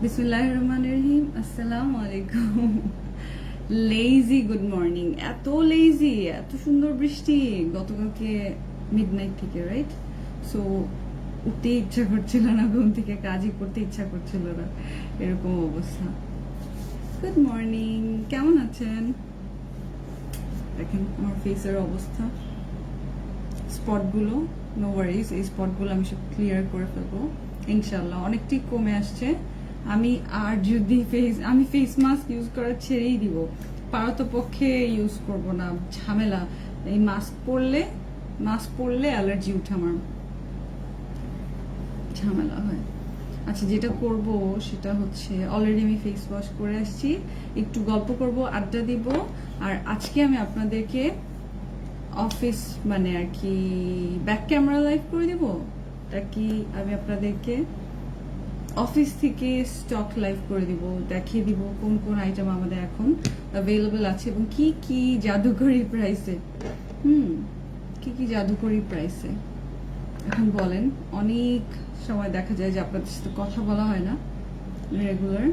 বিসমিল্লাহির রহমানির রহিম। আসসালামু আলাইকুম। Lazy good morning. এত লেজি, এত সুন্দর বৃষ্টি গতকালকে মিডনাইট থেকে, রাইট? সো উঠতে ইচ্ছা করছিল না, ঘুম থেকে কাজই করতে ইচ্ছা করছিল না, এরকম অবস্থা। গুড মর্নিং, কেমন আছেন? দেখেন আমার ফেসের অবস্থা, স্পটগুলো, নো ওয়ারিজ, এই স্পটগুলো আমি সব ক্লিয়ার করে ফেলবো ইনশাল্লাহ। অনেকটাই কমে আসছে। আর যদি আমি ফেস মাস্ক ইউজ করা ছেড়েই দিব, পারতপক্ষে ইউজ করব না, ঝামেলা। এই মাস্ক পরলে অ্যালার্জি উঠে, আমার ঝামেলা হয়। আচ্ছা, যেটা করব সেটা হচ্ছে, অলরেডি আমি ফেস ওয়াশ করে আসছি, একটু গল্প করব, আড্ডা দিব। আর আজকে আমি আপনাদেরকে অফিস মানে আর কি ব্যাক ক্যামেরা লাইভ করে দিব, কি আমি আপনাদেরকে অফিস থেকে স্টক লাইভ করে দিব, দেখিয়ে দিব কোন কোন আইটেম আমাদের এখন অ্যাভেলেবল আছে এবং কি কি জাদুকরি প্রাইসে। কি কি জাদুকরি প্রাইসে এখন বলেন। অনেক সময় দেখা যায় যে আপনাদের সাথে কথা বলা হয় না রেগুলার।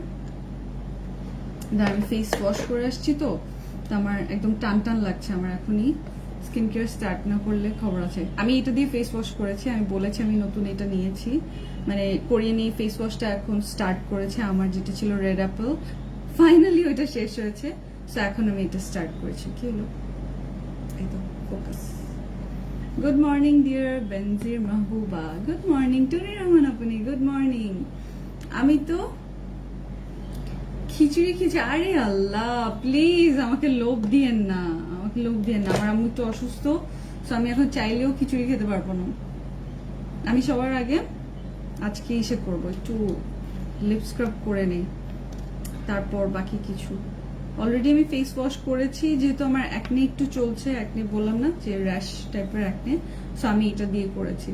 আমি ফেস ওয়াশ করে আসছি, তো আমার একদম টান টান লাগছে। আমার এখনই স্কিন কেয়ার স্টার্ট না করলে খবর আছে। আমি এটা দিয়ে ফেস ওয়াশ করেছি, আমি বলেছি আমি নতুন এটা নিয়েছি, মানে করিয়ে নিয়ে ফেস ওয়াশটা এখন স্টার্ট করেছে। আমার যেটা ছিল রেড অ্যাপেল, ফাইনালি ওইটা শেষ হয়েছে, সো এখন আমি এটা স্টার্ট করেছি। কি হলো, এই তো ফোকাস। গুড মর্নিং ডিয়ার বেনজির মাহবুবা, গুড মর্নিং টুনি রহমান আপনি, গুড মর্নিং। আমি তো খিচুড়ি আরে আল্লাহ, প্লিজ আমাকে লোভ দিয়েন না, আমার আম্মু একটু অসুস্থ, তো আমি এখন চাইলেও খিচুড়ি খেতে পারবো না। আমি সবার আগে আজকে ইসে করবো, একটু লিপ স্ক্রাব করে নেই, তারপর বাকি কিছু। অলরেডি আমি ফেস ওয়াশ করেছি, যেহেতু আমার অ্যাকনে একটু চলছে, অ্যাকনে বললাম না যে র্যাশ টাইপের অ্যাকনে, সো আমি এটা দিয়ে করেছি।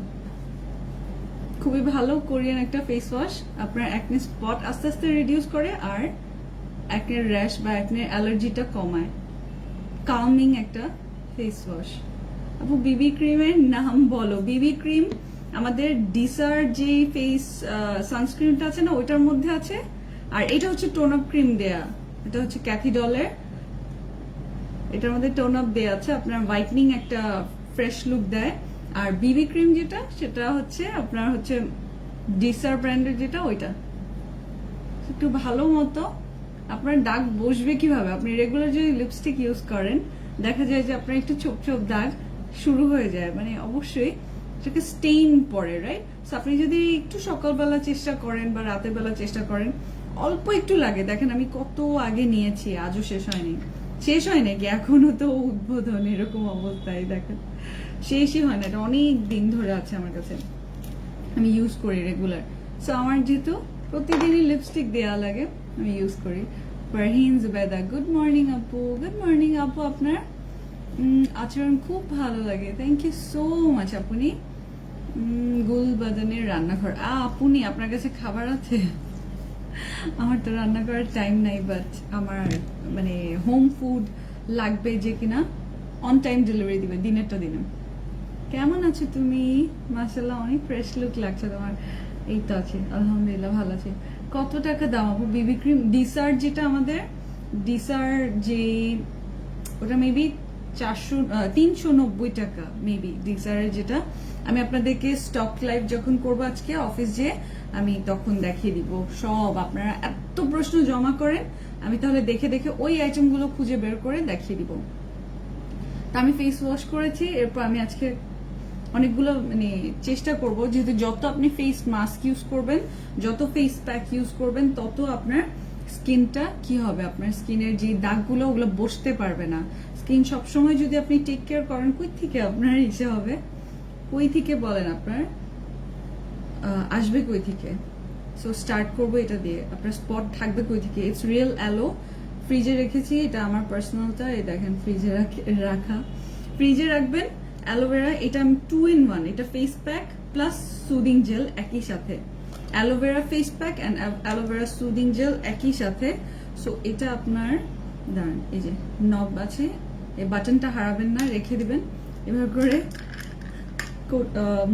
খুবই ভালো কোরিয়ান একটা ফেস ওয়াশ, আপনার অ্যাকনে স্পট আস্তে আস্তে রিডিউস করে আর অ্যাকনের র্যাশ বা অ্যাকনের অ্যালার্জিটা কমায়। কালমিং একটা ফেস ওয়াশ। আপু বিবি ক্রিমের নাম বলো। বিবি ক্রিম আমাদের ডিসার যে ফেস সানস্ক্রিনটা আছে না, ওইটার মধ্যে আছে। আর এটা হচ্ছে টোন আপ ক্রিম দেয়া, এটা হচ্ছে ক্যাথিডলের, এটার মধ্যে টোন আপ দেয়া আছে, আপনার হোয়াইটনিং একটা ফ্রেশ লুক দেয়। আর বিবি ক্রিম যেটা, সেটা হচ্ছে আপনার হচ্ছে ডিসার ব্র্যান্ডের যেটা, ওইটা একটু ভালো মতো। আপনার দাগ বসবে কিভাবে? আপনি রেগুলার যদি লিপস্টিক ইউজ করেন, দেখা যায় যে আপনার একটু ছোপ ছোপ দাগ শুরু হয়ে যায়, মানে অবশ্যই সেটাকে স্টেইন পড়ে, রাইট? সো আপনি যদি একটু সকালবেলা চেষ্টা করেন বা রাতের বেলা চেষ্টা করেন, অল্প একটু লাগে। দেখেন আমি কত আগে নিয়েছি, আজও শেষ হয়নি নাকি, এখনো তো উদ্বোধন, এরকম অবস্থায় দেখেন শেষই হয় না। এটা অনেক দিন ধরে আছে আমার কাছে, আমি ইউজ করি রেগুলার। সো আমার যেহেতু প্রতিদিনই লিপস্টিক দেওয়া লাগে, আমি ইউজ করি। ফারহিন জুবেদা, গুড মর্নিং আপু। গুড মর্নিং আপু, আপনার আচরণ খুব ভালো লাগে, থ্যাংক ইউ সো মাচ আপনি। গুলবাদনের রান্নাঘর, আপনি আপনার কাছে খাবার আছে? আমার তো রান্না করার টাইম নাই, বাট আমার মানে হোম ফুড লাগবে যে কিনা অন টাইম ডেলিভারি দিবে, দিনেরটা দিনে। কেমন আছো তুমি? মাশাআল্লাহ, অনেক ফ্রেশ লুক লাগছে তোমার। এই তো আছে, আলহামদুলিল্লাহ ভালো আছে। কত টাকা দাম আপু বিবি ক্রিম? ডিসার যেটা আমাদের, ডিসার যে ওটা মেবি 390 টাকা মেবি ডিসারের যেটা। আমি আপনাদেরকে স্টক লাইভ যখন করবো আজকে অফিস, যে আমি তখন দেখিয়ে দিব সব। আপনারা এত প্রশ্ন জমা করেন, আমি তাহলে দেখে দেখে ওই আইটেমগুলো খুঁজে বের করে দেখিয়ে দিব। তা আমি ফেস ওয়াশ করেছি, এরপর আমি আজকে অনেকগুলো মানে চেষ্টা করব, যেহেতু যত আপনি ফেস মাস্ক ইউজ করবেন, যত ফেস প্যাক ইউজ করবেন, তত আপনার স্কিনটা কি হবে, আপনার স্কিনের যে দাগগুলো ওগুলো বসতে পারবে না। স্কিন সবসময় যদি আপনি টেক কেয়ার করেন, কই থেকে আপনার ইসে হবে, কই থেকে বলেন, আপনার আসবে কই থেকে? সো স্টার্ট করবো এটা দিয়ে। আপনার স্পট থাকবে কই থেকে? ইটস রিয়েল অ্যালো, ফ্রিজে রেখেছি, এটা আমার পার্সোনালটা, এই দেখেন ফ্রিজে রাখা। ফ্রিজে রাখবেন অ্যালোভেরা, এটা আমি 2 in 1, এটা face pack plus soothing jail একই সাথে, aloe vera face pack and aloe vera soothing jail একই সাথে। সো এটা আপনার দাঁড়ান, এই যে নব আছে, এই বাটনটা হারাবেন না, রেখে দিবেন এভাবে করে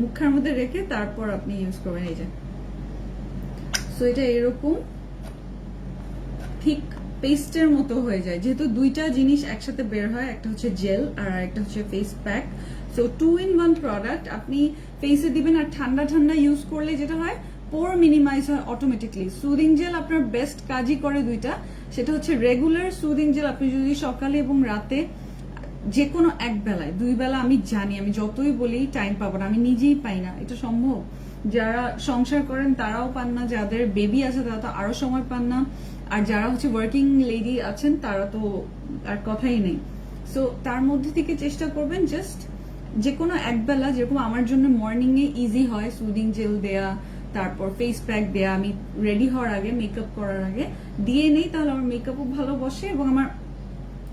মুখের মধ্যে রেখে, তারপর আপনি ইউজ করবেন। এই যে সো এটা এরকম থিক পেস্টের মতো হয়ে যায়, যেহেতু দুইটা জিনিস একসাথে বের হয়, একটা হচ্ছে জেল আর একটা হচ্ছে face pack. So 2-in-1 product আপনি ফেসে দিবেন, আর ঠান্ডা ঠান্ডা ইউজ করলে যেটা হয় পোর মিনিমাইজ হয় অটোমেটিকলি। সুদিং জেল আপনার বেস্ট কাজই করে দুইটা, সেটা হচ্ছে রেগুলার সুদিং জেল আপনি যদি সকালে এবং রাতে যে কোনো এক বেলায়, 2 বেলা আমি জানি, আমি যতই বলি টাইম পাবো না, আমি নিজেই পাই না, এটা সম্ভব? যারা সংসার করেন তারাও পান না, যাদের বেবি আছে তারা তো আরো সময় পান না, আর যারা হচ্ছে ওয়ার্কিং লেডি আছেন তারা তো আর কথাই নেই। সো তার মধ্যে থেকে চেষ্টা করবেন জাস্ট যে কোনো এক বেলা, যেরকম আমার জন্য মর্নিং এ ইজি হয় সুদিং জেল দেয়া, তারপর ফেস প্যাক দেয়া, আমি রেডি হওয়ার আগে মেকআপ করার আগে দিয়ে নেই, তাহলে আমার মেকআপও ভালো বসে এবং আমার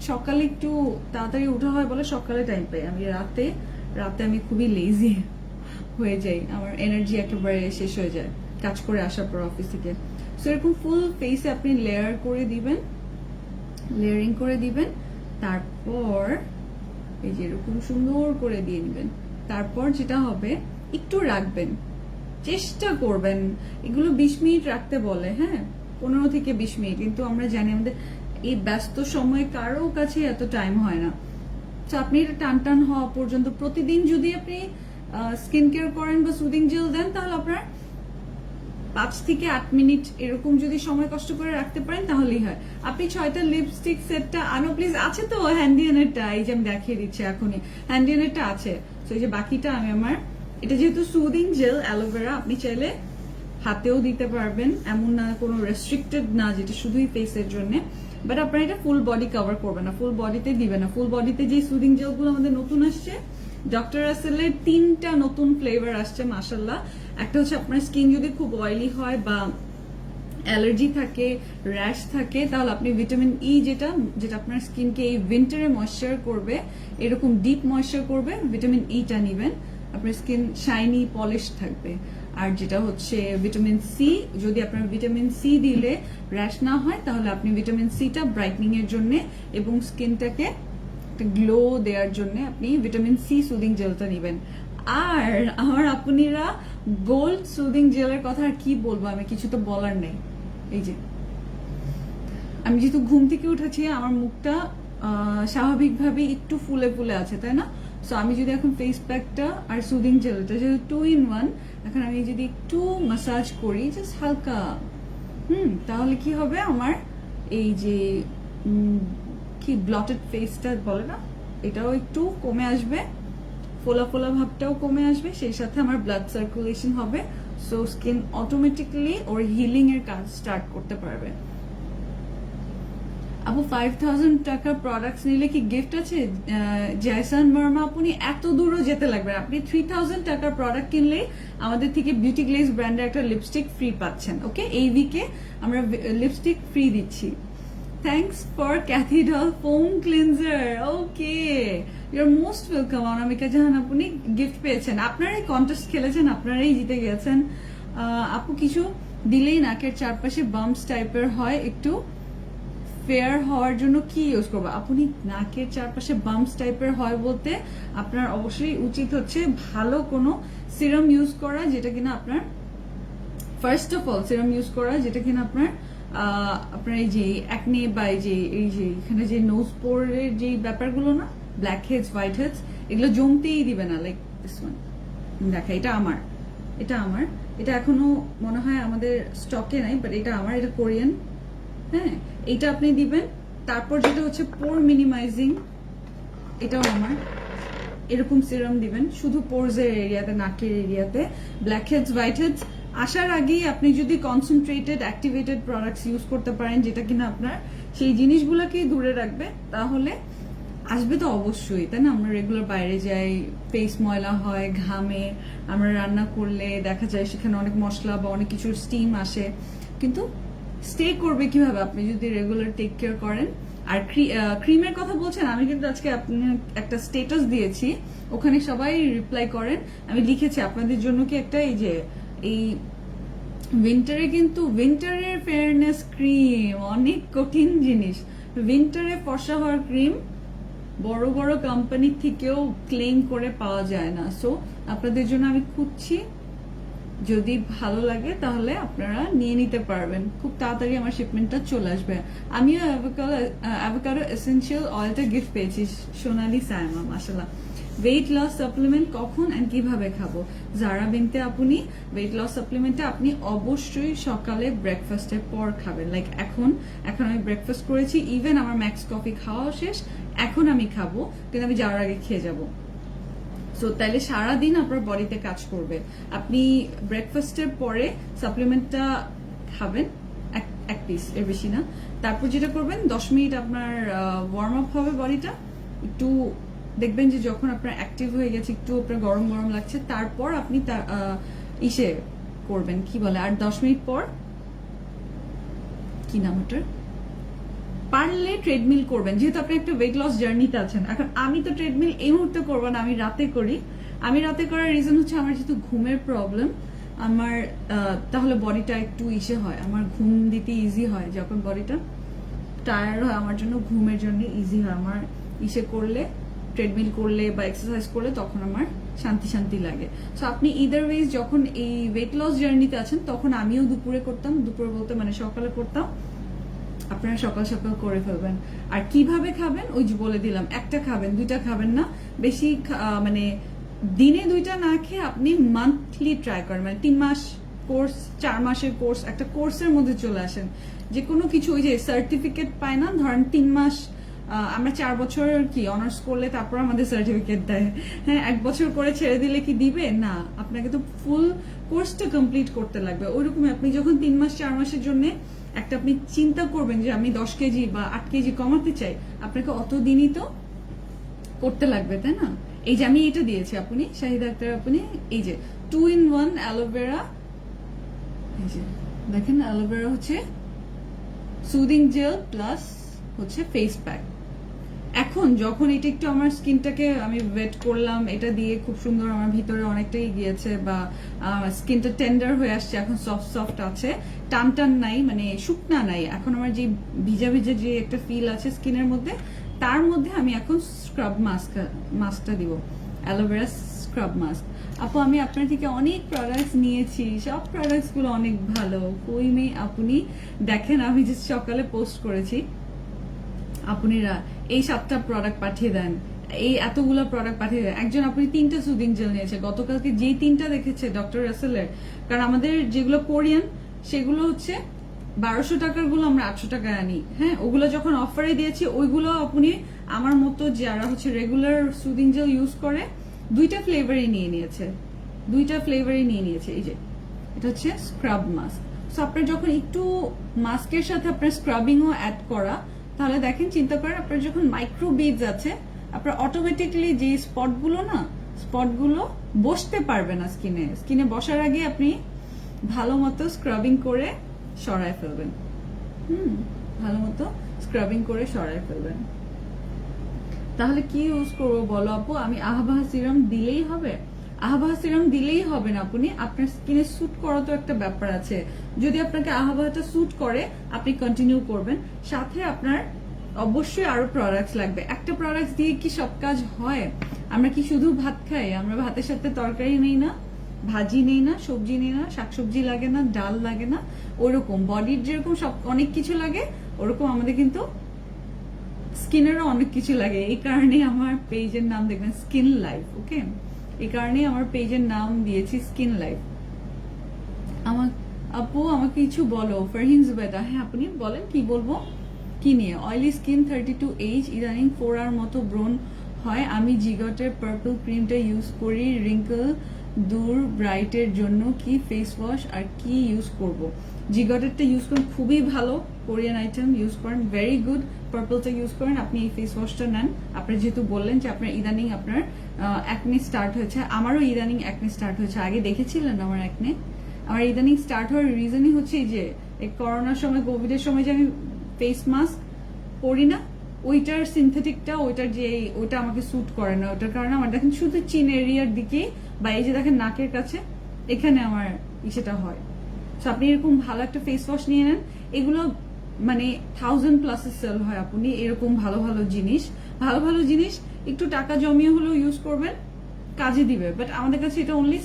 সকালে একটু তাড়াতাড়ি উঠা হয় বলে সকালে টাইম পাই। আমি রাতে আমি খুবই লেজি হয়ে যাই, আমার এনার্জি একেবারে শেষ হয়ে যায় কাজ করে আসার পর অফিস থেকে। সো এরকম ফুল ফেসে আপনি লেয়ার করে দিবেন, লেয়ারিং করে দিবেন, তারপর এই যে এরকম সুন্দর করে দিয়ে দিবেন। তারপর যেটা হবে একটু রাখবেন, চেষ্টা করবেন, এগুলো 20 মিনিট রাখতে বলে, হ্যাঁ 15 থেকে 20 মিনিট, কিন্তু আমরা জানি আমাদের এই ব্যস্ত সময়ে কারো কাছে এত টাইম হয় না। তো আপনি এটা টান টান হওয়া পর্যন্ত প্রতিদিন যদি আপনি স্কিন কেয়ার করেন বা সুদিং জেল দেন, তাহলে আপনার 5 থেকে 8 মিনিট এরকম যদি সময় কষ্ট করে রাখতে পারেন তাহলেই হয়। আপনি 6টা লিপস্টিক সেটটা আনো প্লিজ, আছে তো হ্যান্ডিয়ানেরটা, এই যে আমি দেখিয়ে দিচ্ছি এখনই, হ্যান্ডিয়ানেরটা আছে। তো এই যে বাকিটা আমি আমার, এটা যেহেতু সুদিং জেল অ্যালোভেরা, আপনি চাইলে হাতেও দিতে পারবেন, এমন না কোনো রেস্ট্রিক্টেড না যেটা শুধুই ফেসের জন্য, বাট আপনারা এটা ফুল বডি কভার করবেন না, ফুল বডিতে দিবেন না। ফুল বডিতে যে সুদিং জেল গুলো আমাদের নতুন আসছে, ডক্টর রাসেলের 3টা নতুন ফ্লেভার আসছে মাশাআল্লাহ। একটা হচ্ছে আপনার স্কিন যদি খুব অয়েলি হয় বা অ্যালার্জি থাকে, র্যাশ থাকে, তাহলে আপনি ভিটামিন ই যেটা আপনার স্কিনকে এই উইন্টারে ময়েশ্চার করবে, এরকম ডিপ ময়েশ্চার করবে, ভিটামিন ইটা নিবেন, আপনার স্কিন শাইনি পলিশ থাকবে। আর যেটা হচ্ছে ভিটামিন সি, যদি আপনার ভিটামিন সি দিলে র্যাশ না হয়, তাহলে আপনি ভিটামিন সিটা ব্রাইটনিং এর জন্য এবং স্কিনটাকে গ্লো দেওয়ার জন্য আপনি ভিটামিন সি সুদিং জেলটা নেবেন। আর আমার আপুনিরা গোল্ড সুদিং জেলের কথা আর কি বলবো, আমি কিছু তো বলার নেই। এই যে আমি যেহেতু ঘুম থেকে উঠেছি, আমার মুখটা স্বাভাবিকভাবে একটু ফুলে ফুলে আছে, তাই না? সো আমি যদি এখন ফেস প্যাকটা আর সুদিং জেলটা যেহেতু 2-in-1, এখন আমি যদি একটু মাসাজ করি জাস্ট হালকা, তাহলে কি হবে, আমার এই যে কি ব্লটেড ফেসটা বলে না, এটাও একটু কমে আসবে, ফোলা ফোলা ভাবটাও কমে আসবে, সেই সাথে আমার ব্লাড সার্কুলেশন হবে। সো স্কিন অটোমেটিক্যালি ওর হিলিং এর কাজ স্টার্ট করতে পারবে। আপু 5000 টাকার প্রোডাক্টস নিলে কি গিফট আছে? জয়সান বর্মা, আপনি এত দূরও যেতে লাগবে, আপনি 3000 টাকার প্রোডাক্ট কিনলে আমাদের থেকে বিউটি গ্লেজ ব্র্যান্ডের একটা লিপস্টিক ফ্রি পাচ্ছেন। ওকে, এই উইকে আমরা লিপস্টিক ফ্রি দিচ্ছি। থ্যাংকস ফর ক্যাথিডল foam cleanser. Okay, your most welcome. Anamika Jahan, আপনি গিফট পেয়েছেন, আপনারাই কন্টেস্ট খেলেছেন, আপনারাই জিতে গেছেন। আপু কিছু দিলেই নাকের চারপাশে বাম্পস টাইপের হয়, একটু ফেয়ার হওয়ার জন্য কি ইউজ করবো? আপনি নাকের চারপাশে বাম্পস টাইপের হয় বলতে আপনার অবশ্যই উচিত হচ্ছে ভালো কোনো সিরাম ইউজ করা, যেটা কিনা আপনার first of all serum use করা যেটা কিনা আপনার এই যে অ্যাকনে বা এই যে এখানে যে নোজ পোরের যে ব্যাপারগুলো না, ব্ল্যাক হেডস, হোয়াইট হেডস, এগুলো জমতেই দিবে না। লাইক দিস ওয়ান, দেখা, এটা আমার, এটা এখনো মনে হয় আমাদের স্টকে নাই, বাট এটা আমার, এটা কোরিয়ান। হ্যাঁ, এইটা আপনি দিবেন। তারপর যেটা হচ্ছে পোর মিনিমাইজিং, এটাও আমার, এরকম সিরাম দিবেন শুধু পোরসের এরিয়াতে, নাকের এরিয়াতে। ব্ল্যাক হেডস, হোয়াইট হেডস আসার আগেই আপনি যদি কনসেন্ট্রেটেড অ্যাক্টিভেটেড প্রোডাক্টস ইউজ করতে পারেন, যেটা কিনা আপনার সেই জিনিসগুলোকেই দূরে রাখবে, তাহলে আসবে তো অবশ্যই, তাই না? আমরা রেগুলার বাইরে যাই, ফেস ময়লা হয়, ঘামে, আমরা রান্না করলে দেখা যায় সেখানে অনেক মশলা বা অনেক কিছুর স্টিম আসে, কিন্তু স্টে করবে কিভাবে আপনি যদি রেগুলার টেক কেয়ার করেন। আর ক্রিমের কথা বলছেন, আমি কিন্তু আজকে একটা স্টেটাস দিয়েছি, ওখানে সবাই রিপ্লাই করেন, আমি লিখেছি আপনাদের জন্য কি একটা, এই যে এই উইন্টারে কিন্তু উইন্টারের ফেয়ারনেস ক্রিম অনেক কঠিন জিনিস। উইন্টারে ফর্সা হওয়ার ক্রিম বড় বড় কোম্পানি থেকেও ক্লেম করে পাওয়া যায় না। সো আপনাদের জন্য আমি খুঁজছি যদি ভালো লাগে তাহলে আপনারা নিয়ে নিতে পারবেন, খুব তাড়াতাড়ি আমার শিপমেন্টটা চলে আসবে। আমিও অ্যাভোকাডো এসেনশিয়াল অয়েলটা গিফট পেয়েছি সোনালি সায়মা, মাশাআল্লাহ। ওয়েট লস সাপ্লিমেন্ট কখন এন্ড কিভাবে খাবো? যারা বিনতে আপনি ওয়েট লস সাপ্লিমেন্টটা আপনি অবশ্যই সকালে ব্রেকফাস্টের পর খাবেন। লাইক এখন আমি ব্রেকফাস্ট করেছি, ইভেন আমার ম্যাক্স কফি খাওয়া শেষ, এখন আমি খাবো, কিন্তু আমি যাওয়ার আগে খেয়ে যাবো। সো তাইলে সারাদিন আপনার বডিতে কাজ করবে। আপনি ব্রেকফাস্টের পরে সাপ্লিমেন্টটা খাবেন এক পিস, এর বেশি না। তারপর যেটা করবেন 10 মিনিট আপনার ওয়ার্ম আপ হবে বডিটা, একটু দেখবেন যে যখন আপনার অ্যাক্টিভ হয়ে গেছে, একটু আপনার গরম গরম লাগছে, তারপর আপনি ইসে করবেন, কি বলে, আর 10 মিনিট পর কি নাম ওটার, পারলে ট্রেডমিল করবেন, যেহেতু আপনি একটা ওয়েট লস জার্নিতে আছেন। এখন আমি তো ট্রেডমিল এই মুহূর্তে করবো না, আমি রাতে করি। আমি রাতে করার রিজন হচ্ছে আমার যেহেতু ঘুমের প্রবলেম, আমার তাহলে বডিটা একটু ইসে হয়, আমার ঘুম দিতে ইজি হয়। যখন বডিটা টায়ার্ড হয় আমার জন্য ঘুমের জন্য ইজি হয়, আমার ইসে করলে, ট্রেডমিল করলে বা এক্সারসাইজ করলে তখন আমার শান্তি শান্তি লাগে। সো আপনি ইদার ওয়েজ যখন এই ওয়েট লস জার্নিতে আছেন, তখন আমিও দুপুরে করতাম, দুপুরে বলতে মানে সকালে করতাম, আপনারা সকাল সকাল করে ফেলবেন। আর কিভাবে খাবেন ওই যে বলে দিলাম, একটা খাবেন, দুইটা খাবেন না বেশি, মানে দিনে দুইটা না খেয়ে আপনি মান্থলি ট্রাই করেন, মানে 3 মাস কোর্স, 4 মাসের কোর্স, একটা কোর্সের মধ্যে চলে আসেন। যে কোনো কিছু ওই যে সার্টিফিকেট পায় না, ধরেন 3 মাস, আমরা 4 বছর কি অনার্স করলে তারপর আমাদের সার্টিফিকেট দেয়, হ্যাঁ 1 বছর করে ছেড়ে দিলে কি দিবে না, আপনাকে তো ফুল কোর্সটা কমপ্লিট করতে লাগবে। ওইরকমই আপনি যখন 3 মাস 4 মাসের জন্য একটা আপনি চিন্তা করবেন যে আমি 10 কেজি বা 8 কেজি কমাতে চাই, আপনাকে অত দিনই তো করতে লাগবে, তাই না? এই যে আমি এটা দিয়েছি, আপনি শাহিদা আক্তার, আপনি এই যে 2 in 1 অ্যালোভেরা, এই যে দেখেন অ্যালোভেরা হচ্ছে সুদিং জেল প্লাস হচ্ছে ফেস প্যাক। এখন যখন এটা একটু আমার স্কিনটাকে আমি ওয়েট করলাম, এটা দিয়ে খুব সুন্দর আমার ভিতরে অনেকটাই গিয়েছে, বা স্কিনটা টেন্ডার হয়ে আসছে, এখন সফট সফট আছে, টান টান নাই, মানে শুকনা নাই, এখন আমার যে ভিজা ভিজা যে একটা ফিল আছে স্কিনের মধ্যে, তার মধ্যে আমি এখন স্ক্রাব মাস্কটা দিব, অ্যালোভেরা স্ক্রাব মাস্ক। আপু আমি আপনার থেকে অনেক প্রোডাক্টস নিয়েছি, সব প্রোডাক্টস গুলো অনেক ভালো। কই মেয়ে আপনি দেখেন, আমি যে সকালে পোস্ট করেছি, আপনারা এই 7টা প্রোডাক্ট পাঠিয়ে দেন, এই এতগুলো প্রোডাক্ট পাঠিয়ে দেন। একজন আপনি 3টা সুদিং জেল নিয়েছে, গতকালকে যেই 3টা দেখেছে ডক্টর রাসেলের, কারণ আমাদের যেগুলো কোরিয়ান সেগুলো হচ্ছে 1200 টাকার গুলো আমরা 800 টাকায় আনি, হ্যাঁ ওগুলো যখন অফারে দিয়েছি, ওইগুলো আপনি আমার মতো যারা হচ্ছে রেগুলার সুদিং জেল ইউজ করে 2টা ফ্লেভারই নিয়ে নিয়েছে, 2টা ফ্লেভারই নিয়ে নিয়েছে। এই যে এটা হচ্ছে স্ক্রাব মাস্ক। সো আপনার যখন একটু মাস্কের সাথে আপনার স্ক্রাবিংও অ্যাড করা, তাহলে দেখেন, চিন্তা করেন আপনার যখন মাইক্রো বিডস আছে, আপনার অটোমেটিকলি যে স্পটগুলো না, স্পটগুলো বসতে পারবে না স্কিনে বসার আগে আপনি ভালো মতো স্ক্রাবিং করে সরায় ফেলবেন। ভালো মতো স্ক্রাবিং করে সরায় ফেলবেন। তাহলে কি ইউজ করবো বলো আপু? আমি আহাবাহা সিরাম দিলেই হবে? আহাবাহা সিরাম দিলেই হবে না, আপনি আপনার স্কিনে স্যুট করা তো একটা ব্যাপার আছে। যদি আপনাকে আহাবাহাটা স্যুট করে আপনি কন্টিনিউ করবেন, সাথে আপনার অবশ্যই আরো প্রোডাক্টস লাগবে। একটা প্রোডাক্টস দিয়ে কি সব কাজ হয়? আমরা কি শুধু ভাত খাই? আমরা ভাতের সাথে তরকারি নেই না, ভাজি নেই না, সবজি নেই না, শাকসবজি লাগে না, ডাল লাগে না? ওরকম বডির যেরকম সব অনেক কিছু লাগে, ওরকম আমাদের কিন্তু স্কিনেরও অনেক কিছু লাগে। এই কারণে আমার পেজের নাম দেখবেন স্কিন লাইফ, ওকে? এই কারণে আমার পেজের নাম দিয়েছি স্কিন লাইফ। আমার আপু আমাকে কিছু বলো, ফারহিন জুবেদা। হ্যাঁ আপনি বলেন, কি বলবো? কি নিয়ে? অয়েলি স্কিন, 32 এইজ, ইদানিং 4 মতো ব্রণ হয়। আমি জিগটের পার্পল ক্রিমটা ইউজ করি রিঙ্কল দূর ব্রাইটের জন্য। কি ফেস ওয়াশ আর কি ইউজ করব? জিগটেরটা ইউজ করেন, খুবই ভালো কোরিয়ান আইটেম ইউজ করেন, ভেরি গুড। পার্পলটা ইউজ করেন, আপনি এই ফেস ওয়াশটা নেন। আপনি যেহেতু বললেন যে আপনার ইদানিং আপনার অ্যাকনে স্টার্ট হয়েছে, আমারও ইদানিং অ্যাকনে স্টার্ট হয়েছে। আগে দেখেছিলেন আমার অ্যাকনে? আমার ইদানিং স্টার্ট হওয়ার রিজনই হচ্ছে এই যে এই করোনার সময়, কোভিডের সময় যে আমি ফেস মাস্ক পরি না, ওইটার সিনথেটিকটা, ওইটা আমাকে স্যুট করে না। ওইটার কারণে আমার দেখেন শুধু চিন এরিয়ার দিকে, বা এই যে দেখেন নাকের কাছে, এখানে আমার সেটা হয়। তো আপনি এরকম ভালো একটা ফেস ওয়াশ নিয়ে নেন, এগুলো মানে 1000+ সেল হয়। আপনি এরকম ভালো ভালো জিনিস একটু টাকা জমিয়ে হলেও ইউজ করবেন, কাজে দিবে। বাট আমাদের কাছে এটা অনলি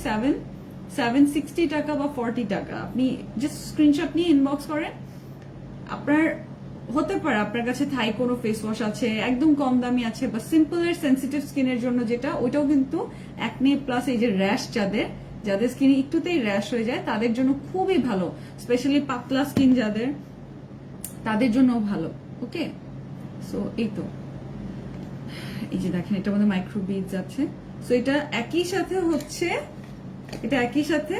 760 টাকা বা 40 টাকা। আপনি জাস্ট স্ক্রিনশট নিয়ে ইনবক্স করেন। আপনার হতে পারে আপনার কাছে থাই কোনো ফেস ওয়াশ আছে একদম কম দামি আছে, বা সিম্পল এর সেন্সিটিভ স্কিনের জন্য যেটা, ওইটাও কিন্তু অ্যাকনে প্লাস এই যে র্যাশ যাদের যাদের স্কিনে একটুতেই র্যাশ হয়ে যায় তাদের জন্য খুবই ভালো, স্পেশালি পাতলা স্কিন যাদের, তাদের জন্য ভালো। ওকে, সো এই তো এই যে দেখেন এটার মধ্যে মাইক্রো বিডস আছে। সো এটা একই সাথে হচ্ছে, এটা একই সাথে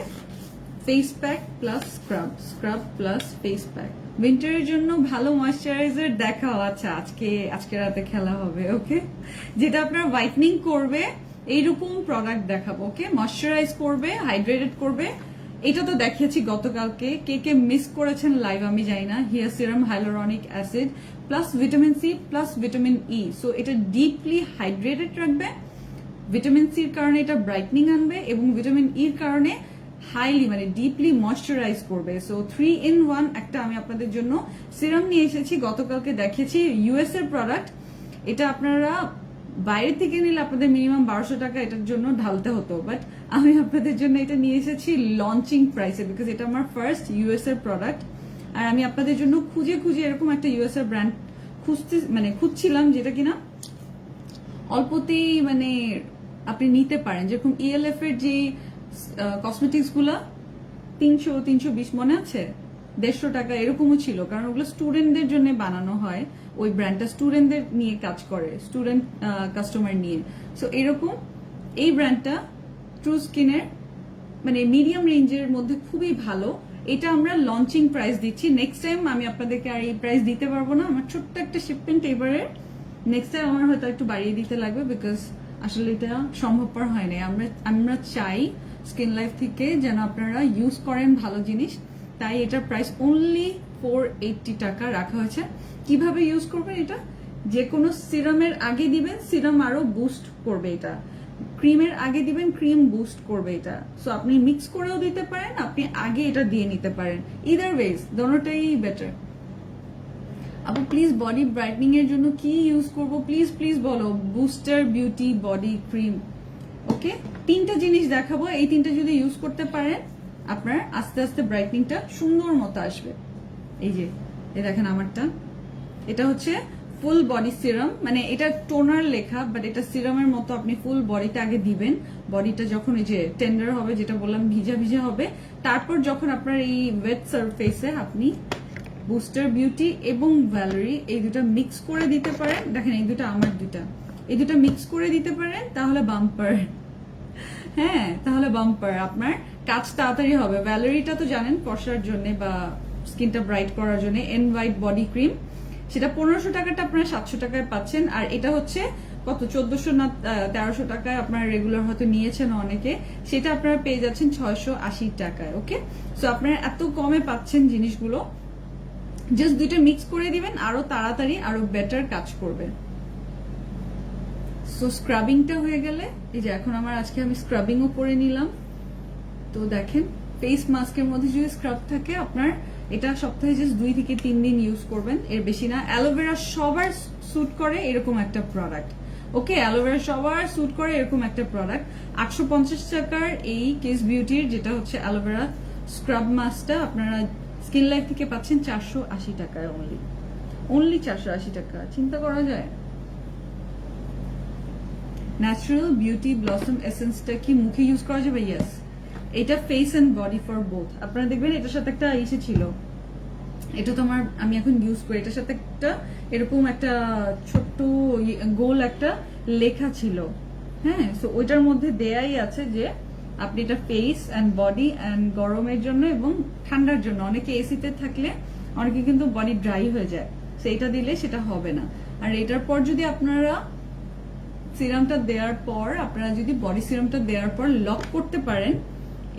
face pack plus scrub, scrub plus face pack. উইন্টারের জন্য ভালো ময়শ্চারাইজার দেখাও। আচ্ছা, আজকে রাতে খেলা হবে। ওকে, যেটা আপনার হোয়াইটনিং করবে এইরকম প্রোডাক্ট দেখাবো। ওকে, ময়শ্চারাইজ করবে, হাইড্রেটেড করবে। এটা তো দেখিয়েছি গতকালকে, কে কে মিস করেছেন লাইভ আমি জানি না। Here serum hyaluronic acid plus vitamin C plus vitamin E. So এটা ডিপলি হাইড্রেটেড রাখবে, ভিটামিন সির কারণে এটা ব্রাইটনিং আনবে, এবং ভিটামিন ইর কারণে হাইলি মানে ডিপলি ময়শ্চারাইজ করবে। সো 3-in-1 একটা আমি আপনাদের জন্য সিরাম নিয়ে এসেছি, গতকালকে দেখিয়েছি, ইউএস এর প্রোডাক্ট। এটা আপনারা বাইরে থেকে নিলে আপনাদের মিনিমাম 1200 টাকা এটার জন্য ঢালতে হতো, বাট আমি আপনাদের জন্য এটা নিয়ে এসেছি লঞ্চিং প্রাইসে, বিকজ এটা আমার ফার্স্ট ইউএস এর প্রোডাক্ট। আর আমি আপনাদের জন্য খুঁজে খুঁজে এরকম একটা ইউএস এর ব্র্যান্ড খুঁজছিলাম যেটা কিনা অল্পতেই মানে আপনি নিতে পারেন। যেরকম ইএলএফ এর যে কসমেটিক্স গুলা 300-320 মনে আছে, 150 টাকা এরকমও ছিল, কারণ ওগুলো স্টুডেন্টদের জন্য বানানো হয়। ওই ব্র্যান্ডটা স্টুডেন্টদের নিয়ে কাজ করে, স্টুডেন্ট কাস্টমার নিয়ে। সো এরকম এই ব্র্যান্ডটা ট্রু স্কিনের মানে মিডিয়াম রেঞ্জের মধ্যে খুবই ভালো। এটা আমরা লঞ্চিং প্রাইস দিচ্ছি। নেক্সট টাইম আমি আপনাদেরকে আর এই প্রাইস দিতে পারবো না, আমার ছোট্ট একটা শিপমেন্ট এবারে, নেক্সট টাইম আমার হয়তো একটু বাড়িয়ে দিতে লাগবে, বিকজ আসলে এটা সম্ভবপর হয় নাই। আমরা চাই স্কিন লাইফ থেকে যেন আপনারা ইউজ করেন ভালো জিনিস, তাই এটার প্রাইস অনলি 480 টাকা রাখা হয়েছে। কিভাবে ইউজ করবেন এটা, যে কোনো সিরামের আগে দিবেন, সিরাম আরো বুস্ট করবে এটা। ক্রিমের আগে দিবেন, ক্রিম বুস্ট করবে এটা। সো আপনি মিক্স করেও দিতে পারেন, আপনি আগে এটা দিয়ে নিতে পারেন। ইদার ওয়েজ দোনোটাই বেটার। আপু প্লিজ বডি ব্রাইটনিং এর জন্য কি ইউজ করব, প্লিজ প্লিজ বলো। Booster beauty body cream. Okay, 3টা জিনিস দেখাবো, এই 3টা যদি ইউজ করতে পারেন আপনার আস্তে আস্তে ব্রাইটনিংটা সুন্দর মতো আসবে। এই যে দেখেন আমারটা, এটা হচ্ছে ফুল বডি সিরাম, মানে এটা টোনার লেখা, বাট এটা সিরামের মতো। আপনি ফুল বডিটা আগে দিবেন, বডিটা যখন এই যে টেন্ডার হবে, যেটা বললাম ভিজা ভিজা হবে, তারপর যখন আপনার এই ওয়েট সারফেসে আপনি বুস্টার বিউটি এবং ভ্যালেরি এই দুটা মিক্স করে দিতে পারেন। দেখেন এই দুটা আমার দুটা, এই দুটা মিক্স করে দিতে পারেন, তাহলে বাম্পার। হ্যাঁ, তাহলে বাম্পার, আপনার কাজ তাড়াতাড়ি হবে। ভ্যালেরিটা তো জানেন ফর্সার জন্য বা স্কিনটা ব্রাইট করার জন্য, এন হোয়াইট বডি ক্রিম, সেটা 1500 টাকাটা আপনারা 700 টাকায় পাচ্ছেন। আর এটা হচ্ছে কত 1400 না 1300 টাকায় আপনারা রেগুলার হয়তো নিয়েছেন অনেকে, সেটা আপনারা পেয়ে যাচ্ছেন 680 টাকায়। ওকে, সো আপনারা এত কমে পাচ্ছেন জিনিসগুলো, জাস্ট দুইটা মিক্স করে দিবেন, আরো তাড়াতাড়ি আরো বেটার কাজ করবে। সো স্ক্রাবিংটা হয়ে গেলে, এই যে এখন আমার আজকে আমি স্ক্রাবিংও করে নিলাম। তো দেখেন ফেস মাস্কের মধ্যে যদি স্ক্রাব থাকে আপনার, এটা সপ্তাহে জাস্ট 2 থেকে 3 দিন ইউজ করবেন, এর বেশি না। অ্যালোভেরা সবার স্যুট করে এরকম একটা প্রোডাক্ট। ওকে, অ্যালোভেরা সবার স্যুট করে এরকম একটা প্রোডাক্ট। 850 টাকার এই কেস বিউটির যেটা হচ্ছে অ্যালোভেরা স্ক্রাব মাস্কটা আপনারা স্কিন লাইফ থেকে পাচ্ছেন 480 টাকায় অনলি 480 টাকা। চিন্তা করা যায়। ন্যাচারাল বিউটি ব্লসম এসেন্সটা কি মুখে ইউজ করা যাবে? ইয়েস, এটা face and body for both. আপনারা দেখবেন এটার সাথে একটা ইসে ছিল, এটা তো আমি এখন ইউজ করি, এটার সাথে একটা এরকম একটা ছোট্ট গোল একটা লেখা ছিল। হ্যাঁ, সো ওইটার মধ্যে দেয়াই আছে যে আপনি এটা ফেস অ্যান্ড বডি অ্যান্ড গরমের জন্য এবং ঠান্ডার জন্য। অনেকে এসিতে থাকলে অনেকে কিন্তু বডি ড্রাই হয়ে যায়, সো এটা দিলে সেটা হবে না। আর এটার পর যদি আপনারা সিরামটা দেওয়ার পর, আপনারা যদি বডি সিরামটা দেওয়ার পর লক করতে পারেন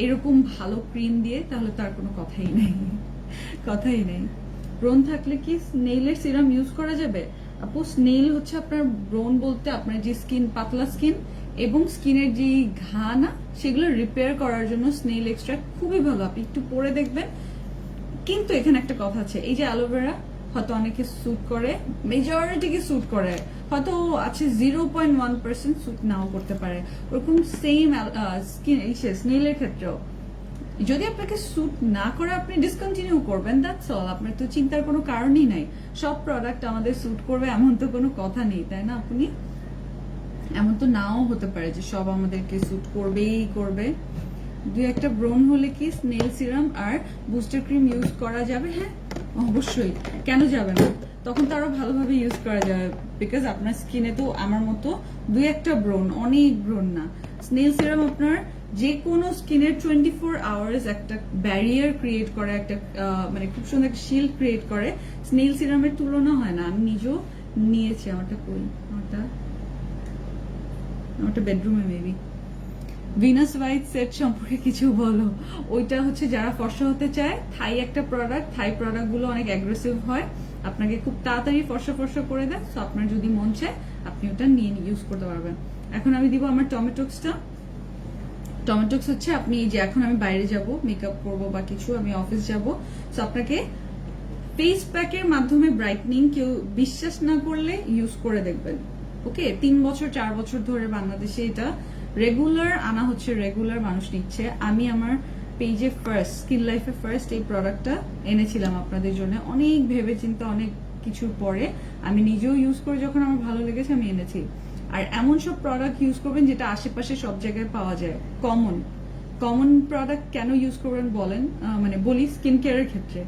এরকম ভালো ক্রিম দিয়ে, তাহলে তার কোনো কথাই নেই, কথাই নেই। ব্রণ থাকলে কি স্নেইলের সিরাম ইউজ করা যাবে? আপু স্নেইল হচ্ছে আপনার ব্রণ বলতে আপনার যে স্কিন, পাতলা স্কিন এবং স্কিনের যে ঘা না, সেগুলো রিপেয়ার করার জন্য স্নেইল এক্সট্রাক্ট খুবই ভালো, আপনি একটু পরে দেখবেন। কিন্তু এখানে একটা কথা আছে, এই যে অ্যালোভেরা হয়তো অনেকে স্যুট করে, মেজরিটিকে স্যুট করে, হয়তো আছে 0.1% স্যুট নাও করতে পারে। ওরকম সেম স্কিন স্নেইলের ক্ষেত্রেও যদি আপনাকে স্যুট না করে আপনি ডিসকন্টিনিউ করবেন, দ্যাটস অল। আপনার তো চিন্তার কোনো কারণই নাই। সব প্রোডাক্ট আমাদের স্যুট করবে এমন তো কোনো কথা নেই, তাই না আপনি? এমন তো নাও হতে পারে যে সব আমাদেরকে স্যুট করবেই করবে। দুই একটা ব্রণ হলে কি স্নেল সিরাম আর বুস্টার ক্রিম ইউজ করা যাবে? হ্যাঁ, অবশ্যই, কেন যাবে না? তখন তো আরো ভালোভাবে ইউজ করা যাবে, বিকজ আপনার স্কিনে তো আমার মতো দুই একটা ব্রণ, অনেক ব্রণ না। স্নেল সিরাম আপনার যে কোনো স্কিনের 24 আওয়ার্স একটা ব্যারিয়ার ক্রিয়েট করে, একটা মানে খুব সুন্দর একটা শিল্ড ক্রিয়েট করে। স্নেল সিরামের তুলনা হয় না। আমি নিজেও নিয়েছি। আমারটা কই? আমারটা বেডরুমে মেবি। ভিনাস হোয়াইট সেট সম্পর্কে কিছু বলো। ওইটা হচ্ছে যারা ফর্সা হতে চায়, থাই একটা প্রোডাক্ট। থাই প্রোডাক্ট গুলো অনেক অ্যাগ্রেসিভ হয়, আপনাকে খুব তাড়াতাড়ি ফর্সা ফর্সা করে দেয়। সো আপনার যদি মন চায় আপনি ওটা নিয়ে ইউজ করতে পারবেন। এখন আমি দিব আমার টমেটোক্সটা। টমেটোক্স হচ্ছে আপনি যে এখন আমি বাইরে যাব, মেকআপ করব বা কিছু, আমি অফিস যাব, সো আপনাকে ফেস প্যাকের মাধ্যমে ব্রাইটনিং কেউ বিশ্বাস না করলে ইউজ করে দেখবেন। ওকে, 3 বছর 4 বছর ধরে বাংলাদেশে এটা রেগুলার আনা হচ্ছে, রেগুলার মানুষ নিচ্ছে। আমি আমার পেজে ফার্স্ট, স্কিন লাইফে ফার্স্ট এই প্রোডাক্টটা এনেছিলাম আপনাদের জন্য, অনেক ভেবে চিন্তা, অনেক কিছুর পরে আমি নিজেও ইউজ করে যখন আমার ভালো লেগেছে আমি এনেছি। আর এমন সব প্রোডাক্ট ইউজ করবেন যেটা আশেপাশে সব জায়গায় পাওয়া যায়, কমন প্রোডাক্ট কেন ইউজ করবেন বলেন, মানে বলি স্কিন কেয়ারের ক্ষেত্রে।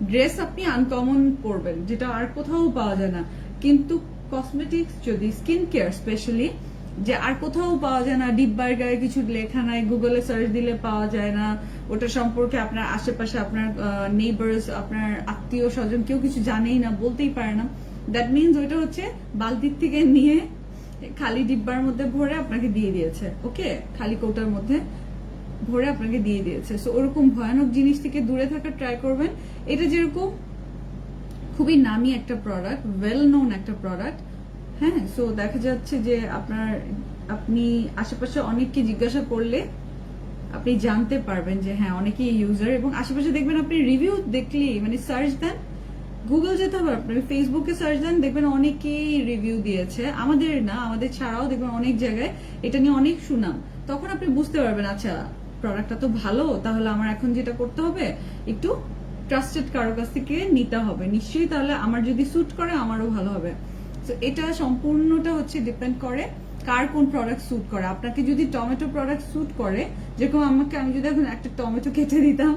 ড্রেস আপনি আনকমন পরবেন যেটা আর কোথাও পাওয়া যায় না, কিন্তু কসমেটিক্স যদি স্কিন কেয়ার স্পেশালি যে আর কোথাও পাওয়া যায় না, ডিব্বার গায়ে কিছু লেখা নাই, গুগলে সার্চ দিলে পাওয়া যায় না, ওটা সম্পর্কে আপনার আশেপাশে আপনার নেইবার্স, আপনার আত্মীয় স্বজন কেউ কিছু জানেই না, বলতেই পারে না, দ্যাট মিনস ওইটা হচ্ছে বালতির থেকে নিয়ে খালি ডিব্বার মধ্যে ভরে আপনাকে দিয়ে দিয়েছে। ওকে, খালি কৌটার মধ্যে ভরে আপনাকে দিয়ে দিয়েছে। সো ওরকম ভয়ানক জিনিস থেকে দূরে থাকার ট্রাই করবেন। এটা যেরকম খুবই নামি একটা প্রোডাক্ট, ওয়েল নোন একটা প্রোডাক্ট, হ্যাঁ। সো দেখা যাচ্ছে যে আপনি আশেপাশে অনেককে জিজ্ঞাসা করলে আপনি জানতে পারবেন যে হ্যাঁ অনেকেই ইউজার, এবং আশেপাশে দেখবেন আপনি রিভিউ দেখলেই, মানে সার্চ দেন, গুগল যেতে হবে আপনি, ফেসবুকে সার্চ দেন, দেখবেন অনেকেই রিভিউ দিয়েছে, আমাদের না, আমাদের ছাড়াও দেখবেন অনেক জায়গায় এটা নিয়ে অনেক সুনাম। তখন আপনি বুঝতে পারবেন আচ্ছা প্রোডাক্টটা তো ভালো, তাহলে আমার এখন যেটা করতে হবে একটু ট্রাস্টেড কারো কাছ থেকে নিতে হবে নিশ্চয়ই, তাহলে আমার যদি স্যুট করে আমারও ভালো হবে। তো এটা সম্পূর্ণটা হচ্ছে ডিপেন্ড করে কার কোন প্রোডাক্ট স্যুট করে। আপনাকে যদি টমেটো প্রোডাক্ট স্যুট করে, যেরকম আমাকে, আমি যদি এখন একটা টমেটো কেটে দিতাম,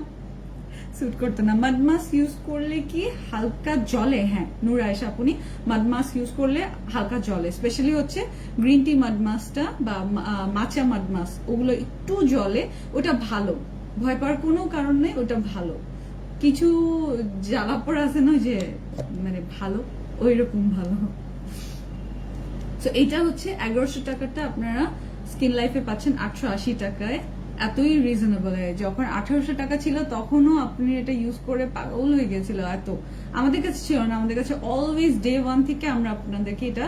স্যুট করতো না। মাড মাস্ক ইউজ করলে কি হালকা জলে, হ্যাঁ নূর আয়েশা আপনি, মাড মাস্ক ইউজ করলে হালকা জলে, স্পেশালি হচ্ছে গ্রিন টি মাড মাস্কটা বা মাচা মাড মাস্ক, ওগুলো একটু জলে, ওটা ভালো, ভয় পাওয়ার কোনো কারণ নেই, ওটা ভালো। কিছু জ্বালাপড় আছে না যে মানে ভালো, ওই রকম ভালো। তো এটা হচ্ছে 1100 টাকাটা আপনারা স্কিন লাইফে পাচ্ছেন 880 টাকায়, এতই রিজনেবল। যখন 1800 টাকা ছিল তখনও আপনি এটা ইউজ করে পাগল হয়ে গেছিল, এত আমাদের কাছে ছিল না। আমাদের কাছে অলওয়েজ ডে 1 থেকে আমরা আপনাদেরকে এটা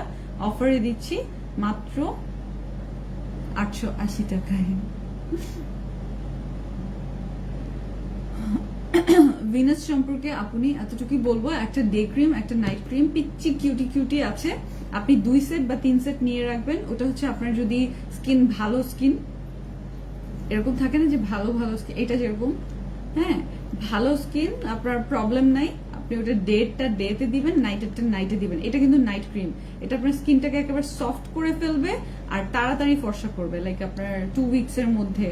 অফারে দিচ্ছি মাত্র 880 টাকায়। ভিনাস সম্পর্কে আপনি এতটুকুই বলবো, একটা ডে ক্রিম, একটা নাইট ক্রিম, পিচ্ছি কিউটি কিউটি আছে, আপনি 2 সেট বা 3 সেট নিয়ে রাখবেন। ওটা হচ্ছে আপনার যদি স্কিন ভালো, স্কিন এরকম থাকে না যে ভালো ভালো স্কিন, এটা যেরকম, হ্যাঁ ভালো স্কিন, আপনার প্রবলেম নাই, আপনি ওটা ডেটটা ডেতে দিবেন, নাইটেরটা নাইটে দিবেন। এটা কিন্তু নাইট ক্রিম, এটা আপনার স্কিনটাকে একেবারে সফট করে ফেলবে আর তাড়াতাড়ি ফর্সা করবে, লাইক আপনার 2 উইকস এর মধ্যে।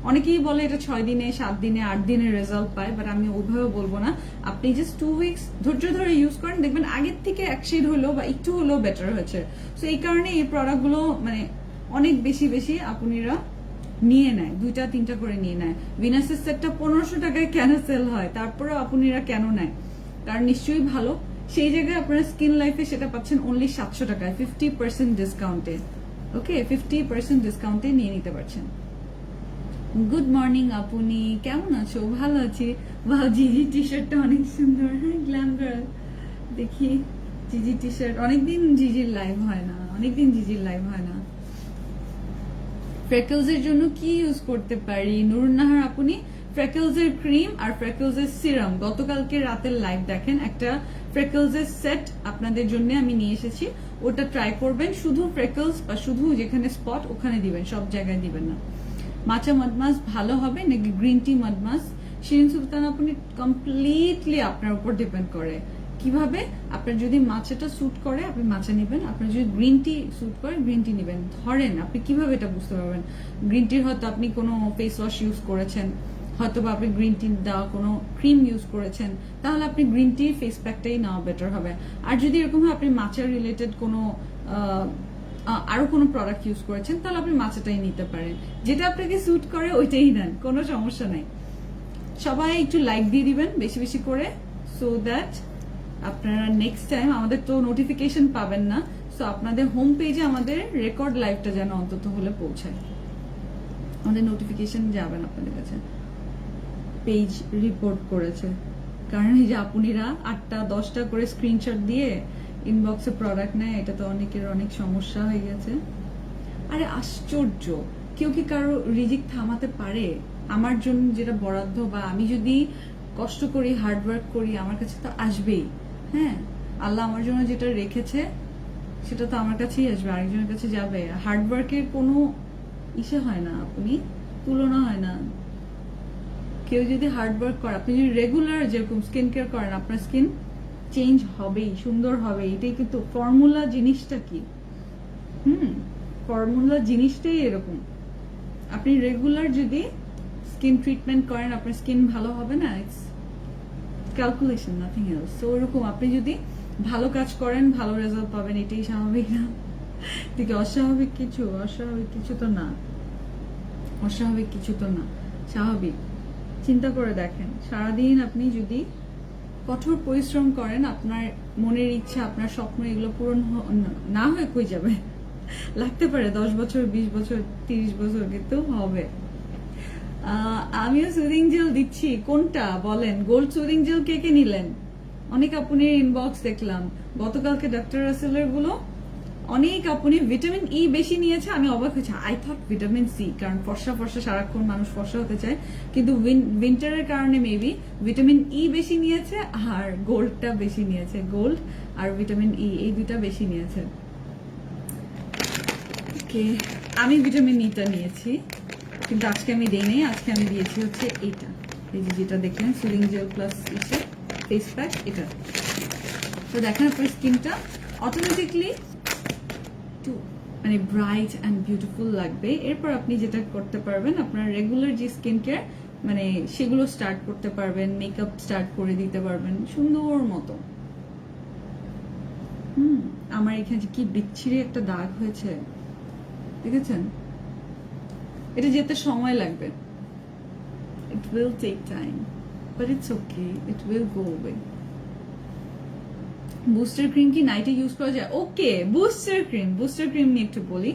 অনেকেই বলে এটা 6 দিনে, 7 দিনে, 8 দিনের রেজাল্ট পায়, বাট আমি ওইভাবে বলবো না। আপনি জাস্ট 2 উইকস ধৈর্য ধরে ইউজ করেন, দেখবেন আগের থেকে এক শেড হলেও বা একটু হলেও বেটার হয়েছে। সো এই কারণে এই প্রোডাক্টগুলো মানে অনেক বেশি বেশি আপনারা নিয়ে নেয়, 2টা 3টা করে নিয়ে নেয়। ভিনাসের সেটটা 1500 টাকায় কেন সেল হয়, তারপরেও আপনারা কেন নেয়, কারণ নিশ্চয়ই ভালো। সেই জায়গায় আপনারা স্কিন লাইফে সেটা পাচ্ছেন অনলি 700 টাকায়, 50% ডিসকাউন্টে। ওকে, 50% ডিসকাউন্টে নিয়ে নিতে পারছেন। গুড মর্নিং আপনি, কেমন আছো? ভালো আছি। বাহ, জিজি টি শার্টটা অনেক সুন্দর, হ্যাঁ গ্ল্যাম গার্ল। দেখি জিজি টি শার্ট, অনেকদিন জিজির লাইভ হয় না, অনেকদিন জিজির লাইভ হয় না। ফ্রেকলস এর জন্য কি ইউজ করতে পারি? নুরুন্নাহার আপনি ফ্রেকলস এর ক্রিম আর ফ্রেকলস এর সিরাম, গতকালকে রাতের লাইভ দেখেন, একটা ফ্রেকলস এর সেট আপনাদের জন্য আমি নিয়ে এসেছি, ওটা ট্রাই করবেন। শুধু ফ্রেকলস বা শুধু যেখানে স্পট ওখানে দিবেন, সব জায়গায় দিবেন না। মাচা মাড মাস্ক ভালো হবে নাকি গ্রিন টি মাড মাস্ক, শিরিন সুলতান আপনি কমপ্লিটলি আপনার উপর ডিপেন্ড করে কিভাবে। আপনার যদি মাচাটা স্যুট করে আপনি মাচা নেবেন, আপনার যদি গ্রিন টি স্যুট করে গ্রিন টি নেবেন। ধরেন আপনি কিভাবে এটা বুঝতে পারবেন, গ্রিন টির হয়তো আপনি কোনো ফেস ওয়াশ ইউজ করেছেন, হয়তো বা আপনি গ্রিন টি দেওয়া কোনো ক্রিম ইউজ করেছেন, তাহলে আপনি গ্রিন টি ফেস প্যাকটাই নেওয়া বেটার হবে। আর যদি এরকম হয় আপনি মাচা রিলেটেড কোনো আরো কোনো প্রোডাক্ট ইউজ করেছেন, তাহলে আপনি মাচাটাই নিতে পারেন। যেটা আপনাকে স্যুট করে ওইটাই নেন, কোনো সমস্যা নাই। সবাই একটু লাইক দিয়ে দিবেন বেশি বেশি করে, সো দ্যাট আপনারা নেক্সট টাইম আমাদের তো নোটিফিকেশন পাবেন না, সো আপনাদের হোম পেজে আমাদের রেকর্ড লাইভটা যেন অন্তত হলে পৌঁছায়, আমাদের নোটিফিকেশন যাবেন আপনাদের কাছে। পেজ রিপোর্ট করেছে, কারণ এই যে আপুনিরা 8টা 10টা করে স্ক্রিনশট দিয়ে ইনবক্সে প্রোডাক্ট নেয়, এটা তো অনেকের অনেক সমস্যা হয়ে গেছে। আরে আশ্চর্য, কেউ কি কারো রিজিক থামাতে পারে? আমার জন্য যেটা বরাদ্দ, বা আমি যদি কষ্ট করি হার্ডওয়ার্ক করি, আমার কাছে তো আসবেই। হ্যাঁ, আল্লাহ আমার জন্য যেটা রেখেছে সেটা তো আমার কাছেই আসবে, আরেকজনের কাছে যাবে। হার্ডওয়ার্কের কোনো ইসে হয় না, আপনি তুলনা হয় না। কেউ যদি হার্ডওয়ার্ক করে, আপনি যদি রেগুলার যেরকম স্কিন কেয়ার করেন, আপনার স্কিন চেঞ্জ হবেই, সুন্দর হবে। এটাই কিন্তু ফর্মুলা জিনিসটা কি, ফর্মুলা জিনিসটাই এরকম। আপনি রেগুলার যদি স্কিন ট্রিটমেন্ট করেন, আপনার স্কিন ভালো হবে না, ইটস ক্যালকুলেশন, নাথিং এলস। তো ওরকম আপনি যদি ভালো কাজ করেন ভালো রেজাল্ট পাবেন, এটাই স্বাভাবিক না? ঠিক অস্বাভাবিক কিছু, অস্বাভাবিক কিছু তো না, অস্বাভাবিক কিছু তো না, স্বাভাবিক। চিন্তা করে দেখেন, সারাদিন আপনি যদি কঠোর পরিশ্রম করেন, আপনার মনের ইচ্ছা আপনার স্বপ্ন এগুলো পূরণ না হয়ে কই যাবে? লাগতে পারে 10 বছর 20 বছর 30 বছর, কিন্তু হবে। আমিও সুদিং জেল দিচ্ছি, কোনটা বলেন? গোল্ড সুদিং জেল কে কে নিলেন? অনেক আপনি ইনবক্স দেখলাম গতকালকে ডক্টর রাসেলের গুলো, অনেক আপনি ভিটামিন ই বেশি নিয়েছে, আমি অবাক হয়েছি। আই থট ভিটামিন সি, কারণ ফর্সা ফর্সা সারাক্ষণ মানুষ ফর্সা হতে চায়, কিন্তু উইন্টারের কারণে মেবি ভিটামিন ই বেশি নিয়েছে আর গোল্ডটা বেশি নিয়েছে। গোল্ড আর ভিটামিন ই এই দুইটা বেশি নিয়েছে। ওকে, আমি ভিটামিন ইটা নিয়েছি, কিন্তু আজকে আমি দেই নাই, আজকে আমি দিয়েছি হচ্ছে এইটা, এই যে যেটা দেখলেন সুদিং জেল প্লাস ইসে ফেস প্যাক, এটা। তো দেখেন আপনার স্কিনটা অটোমেটিকলি একটু মানে ব্রাইট অ্যান্ড বিউটিফুল লাগবে। এরপর আপনি যেটা করতে পারবেন, আপনার রেগুলার যে স্কিন কেয়ার মানে সেগুলো স্টার্ট করতে পারবেন, মেকআপ স্টার্ট করে দিতে পারবেন সুন্দর মতো। আমার এখানে কি বিচ্ছিরি একটা দাগ হয়েছে দেখেছেন, এটা যেতে সময় লাগবে, it will take time but it's okay, it will go away. Booster cream কি নাইটে ইউজ করা যায়? ওকে, বুস্টার ক্রিম নিয়ে একটু বলি।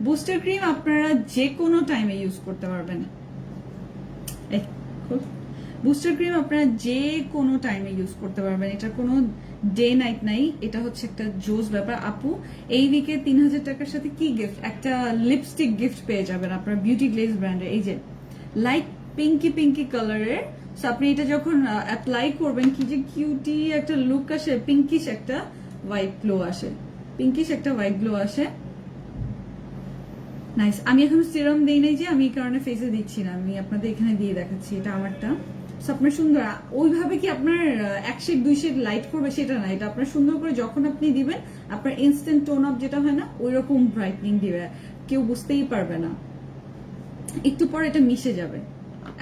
বুস্টার ক্রিম আপনারা যে কোনো টাইমে ইউজ করতে পারবেন। বুস্টার ক্রিম আপনারা যে কোনো টাইমে ইউজ করতে পারবেন, এটা কোনো ডে নাইট নাই, এটা হচ্ছে একটা জোস ব্যাপার। আপু এই উইকে 3000 টাকার সাথে কি গিফট? একটা লিপস্টিক গিফট পেয়ে যাবেন আপনার বিউটি গ্লেজ ব্র্যান্ডের, এই যে লাইট পিঙ্কি কালারের। আপনি এটা যখন অ্যাপ্লাই করবেন, কি যে কিউটি একটা লুক আসে, পিঙ্কিশ একটা হোয়াইট গ্লো আসে, নাইস। আমি এখন সিরাম দেই নাই, যে আমি এই কারণে ফেসে দিচ্ছি না, আমি আপনাদের এখানে দিয়ে দেখাচ্ছি, এটা আমারটা। আপনার সুন্দর ওইভাবে কি আপনার 1 শেড 2 শেড লাইট করবে সেটা না, এটা আপনার সুন্দর করে যখন আপনি দিবেন আপনার ইনস্ট্যান্ট টোন আপ যেটা হয় না, ওই রকম ব্রাইটনিং দিবে, কেউ বুঝতেই পারবে না। একটু পর এটা মিশে যাবে,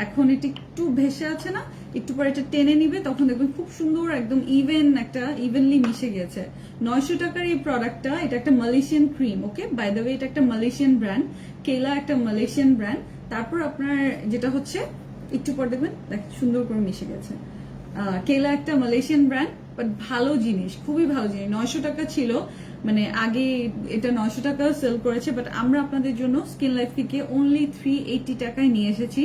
এখন এটা একটু ভেসে আছে না, একটু পর এটা টেনে নিবে, তখন দেখবেন খুব সুন্দর একদম ইভেনলি মিশে গেছে। 900 টাকার এই প্রোডাক্টটা, এটা একটা Malaysian cream, okay, by the way এটা একটা মালয়েশিয়ান ব্র্যান্ড, কেলা একটা মালয়েশিয়ান ব্র্যান্ড। তারপর আপনার যেটা হচ্ছে একটু পর দেখবেন সুন্দর করে মিশে গেছে। কেলা একটা মালয়েশিয়ান ব্র্যান্ড, বাট ভালো জিনিস, খুবই ভালো জিনিস। 900 টাকা ছিল, মানে আগে এটা 900 টাকা সেল করেছে, বাট আমরা আপনাদের জন্য স্কিন লাইফ থেকে অনলি 380 টাকায় নিয়ে এসেছি।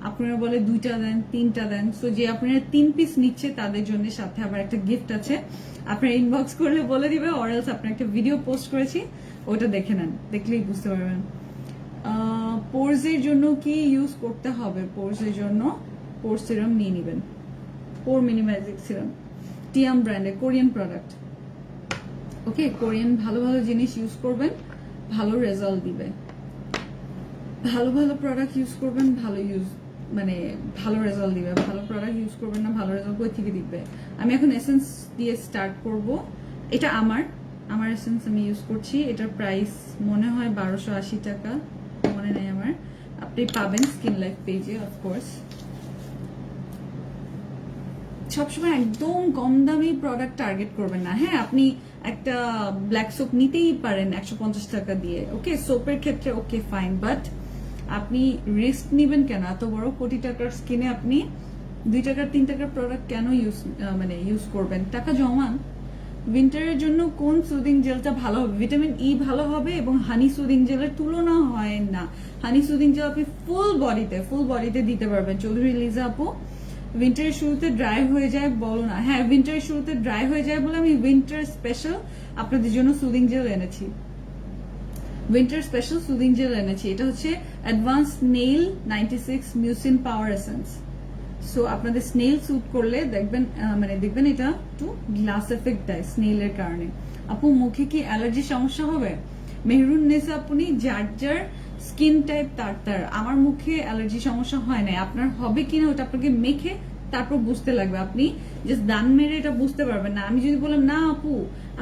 আপনারা বলে 2টা দেন 3টা দেন, সো যে আপনারা 3 পিস নিচ্ছে তাদের জন্য সাথে আবার একটা গিফট আছে, আপনারা ইনবক্স করলে বলে দিবে, অরেলস আপনার একটা ভিডিও পোস্ট করেছি, ওটা দেখে নেন, দেখলেই বুঝতে পারবেন। পোরসের জন্য কি ইউজ করতে হবে? পোরসের জন্য পোর সিরাম নিয়ে নেবেন, পোর মিনিমাইজিং সিরাম, টিয়াম ব্র্যান্ডের কোরিয়ান প্রোডাক্ট, ওকে। কোরিয়ান ভালো জিনিস ইউজ করবেন, ভালো রেজাল্ট দিবে। ভালো ভালো প্রোডাক্ট ইউজ করবেন, মানে ভালো রেজাল্ট দিবে। ভালো প্রোডাক্ট ইউজ করবেন না, ভালো রেজাল্ট কই থেকে দিবে? আমি এখন এসেন্স দিয়ে স্টার্ট করব। এটা আমার এসেন্স আমি ইউজ করছি। এটার প্রাইস মনে হয় 1280 টাকা, মনে নেই আমার। আপনি পাবেন স্কিন লাইফ পেজে অফকোর্স। সবসময় একদম কম দামি প্রোডাক্ট টার্গেট করবেন না। হ্যাঁ, আপনি একটা ব্ল্যাক সোপ নিতেই পারেন 150 টাকা দিয়ে, ওকে, সোপের ক্ষেত্রে ওকে ফাইন, বাট আপনি রিস্ক নিবেন কেন? এত বড় কোটি টাকার স্কিনে আপনি 2 টাকার 3 টাকার প্রোডাক্ট কেন ইউজ করবেন? টাকা জমান। উইন্টারের জন্য কোন সুদিং জেলটা ভালো হবে? ভিটামিন ই ভালো হবে এবং হানি সুদিং জেলের তুলনা হয় না। হানি সুদিং জেল আপনি ফুল বডিতে দিতে পারবেন। চৌধুরী লিজা আপু, উইন্টারের শুরুতে ড্রাই হয়ে যায় বলো না। হ্যাঁ, উইন্টারের শুরুতে ড্রাই হয়ে যায় বলে আমি উইন্টার স্পেশাল আপনাদের জন্য সুদিং জেল এনেছি। এটা হচ্ছে অ্যাডভান্স নেইল 96 মিউসিন পাওয়ার এসেন্স। সো আপনাদের স্নেল স্যুট করলে দেখবেন এটা একটু গ্লাস এফেক্ট দেয় স্নেলের কারণে। আপু মুখে কি অ্যালার্জির সমস্যা হবে? মেহরুন নেসা, আপনি যার স্কিন টাইপ তার। আমার মুখে অ্যালার্জি সমস্যা হয় না। আপনার হবে কিনা ওটা আপনাকে মেখে তারপর বুঝতে লাগবে। আপনি জাস্ট দান মেরে এটা বুঝতে পারবেন না। আমি যদি বললাম না আপু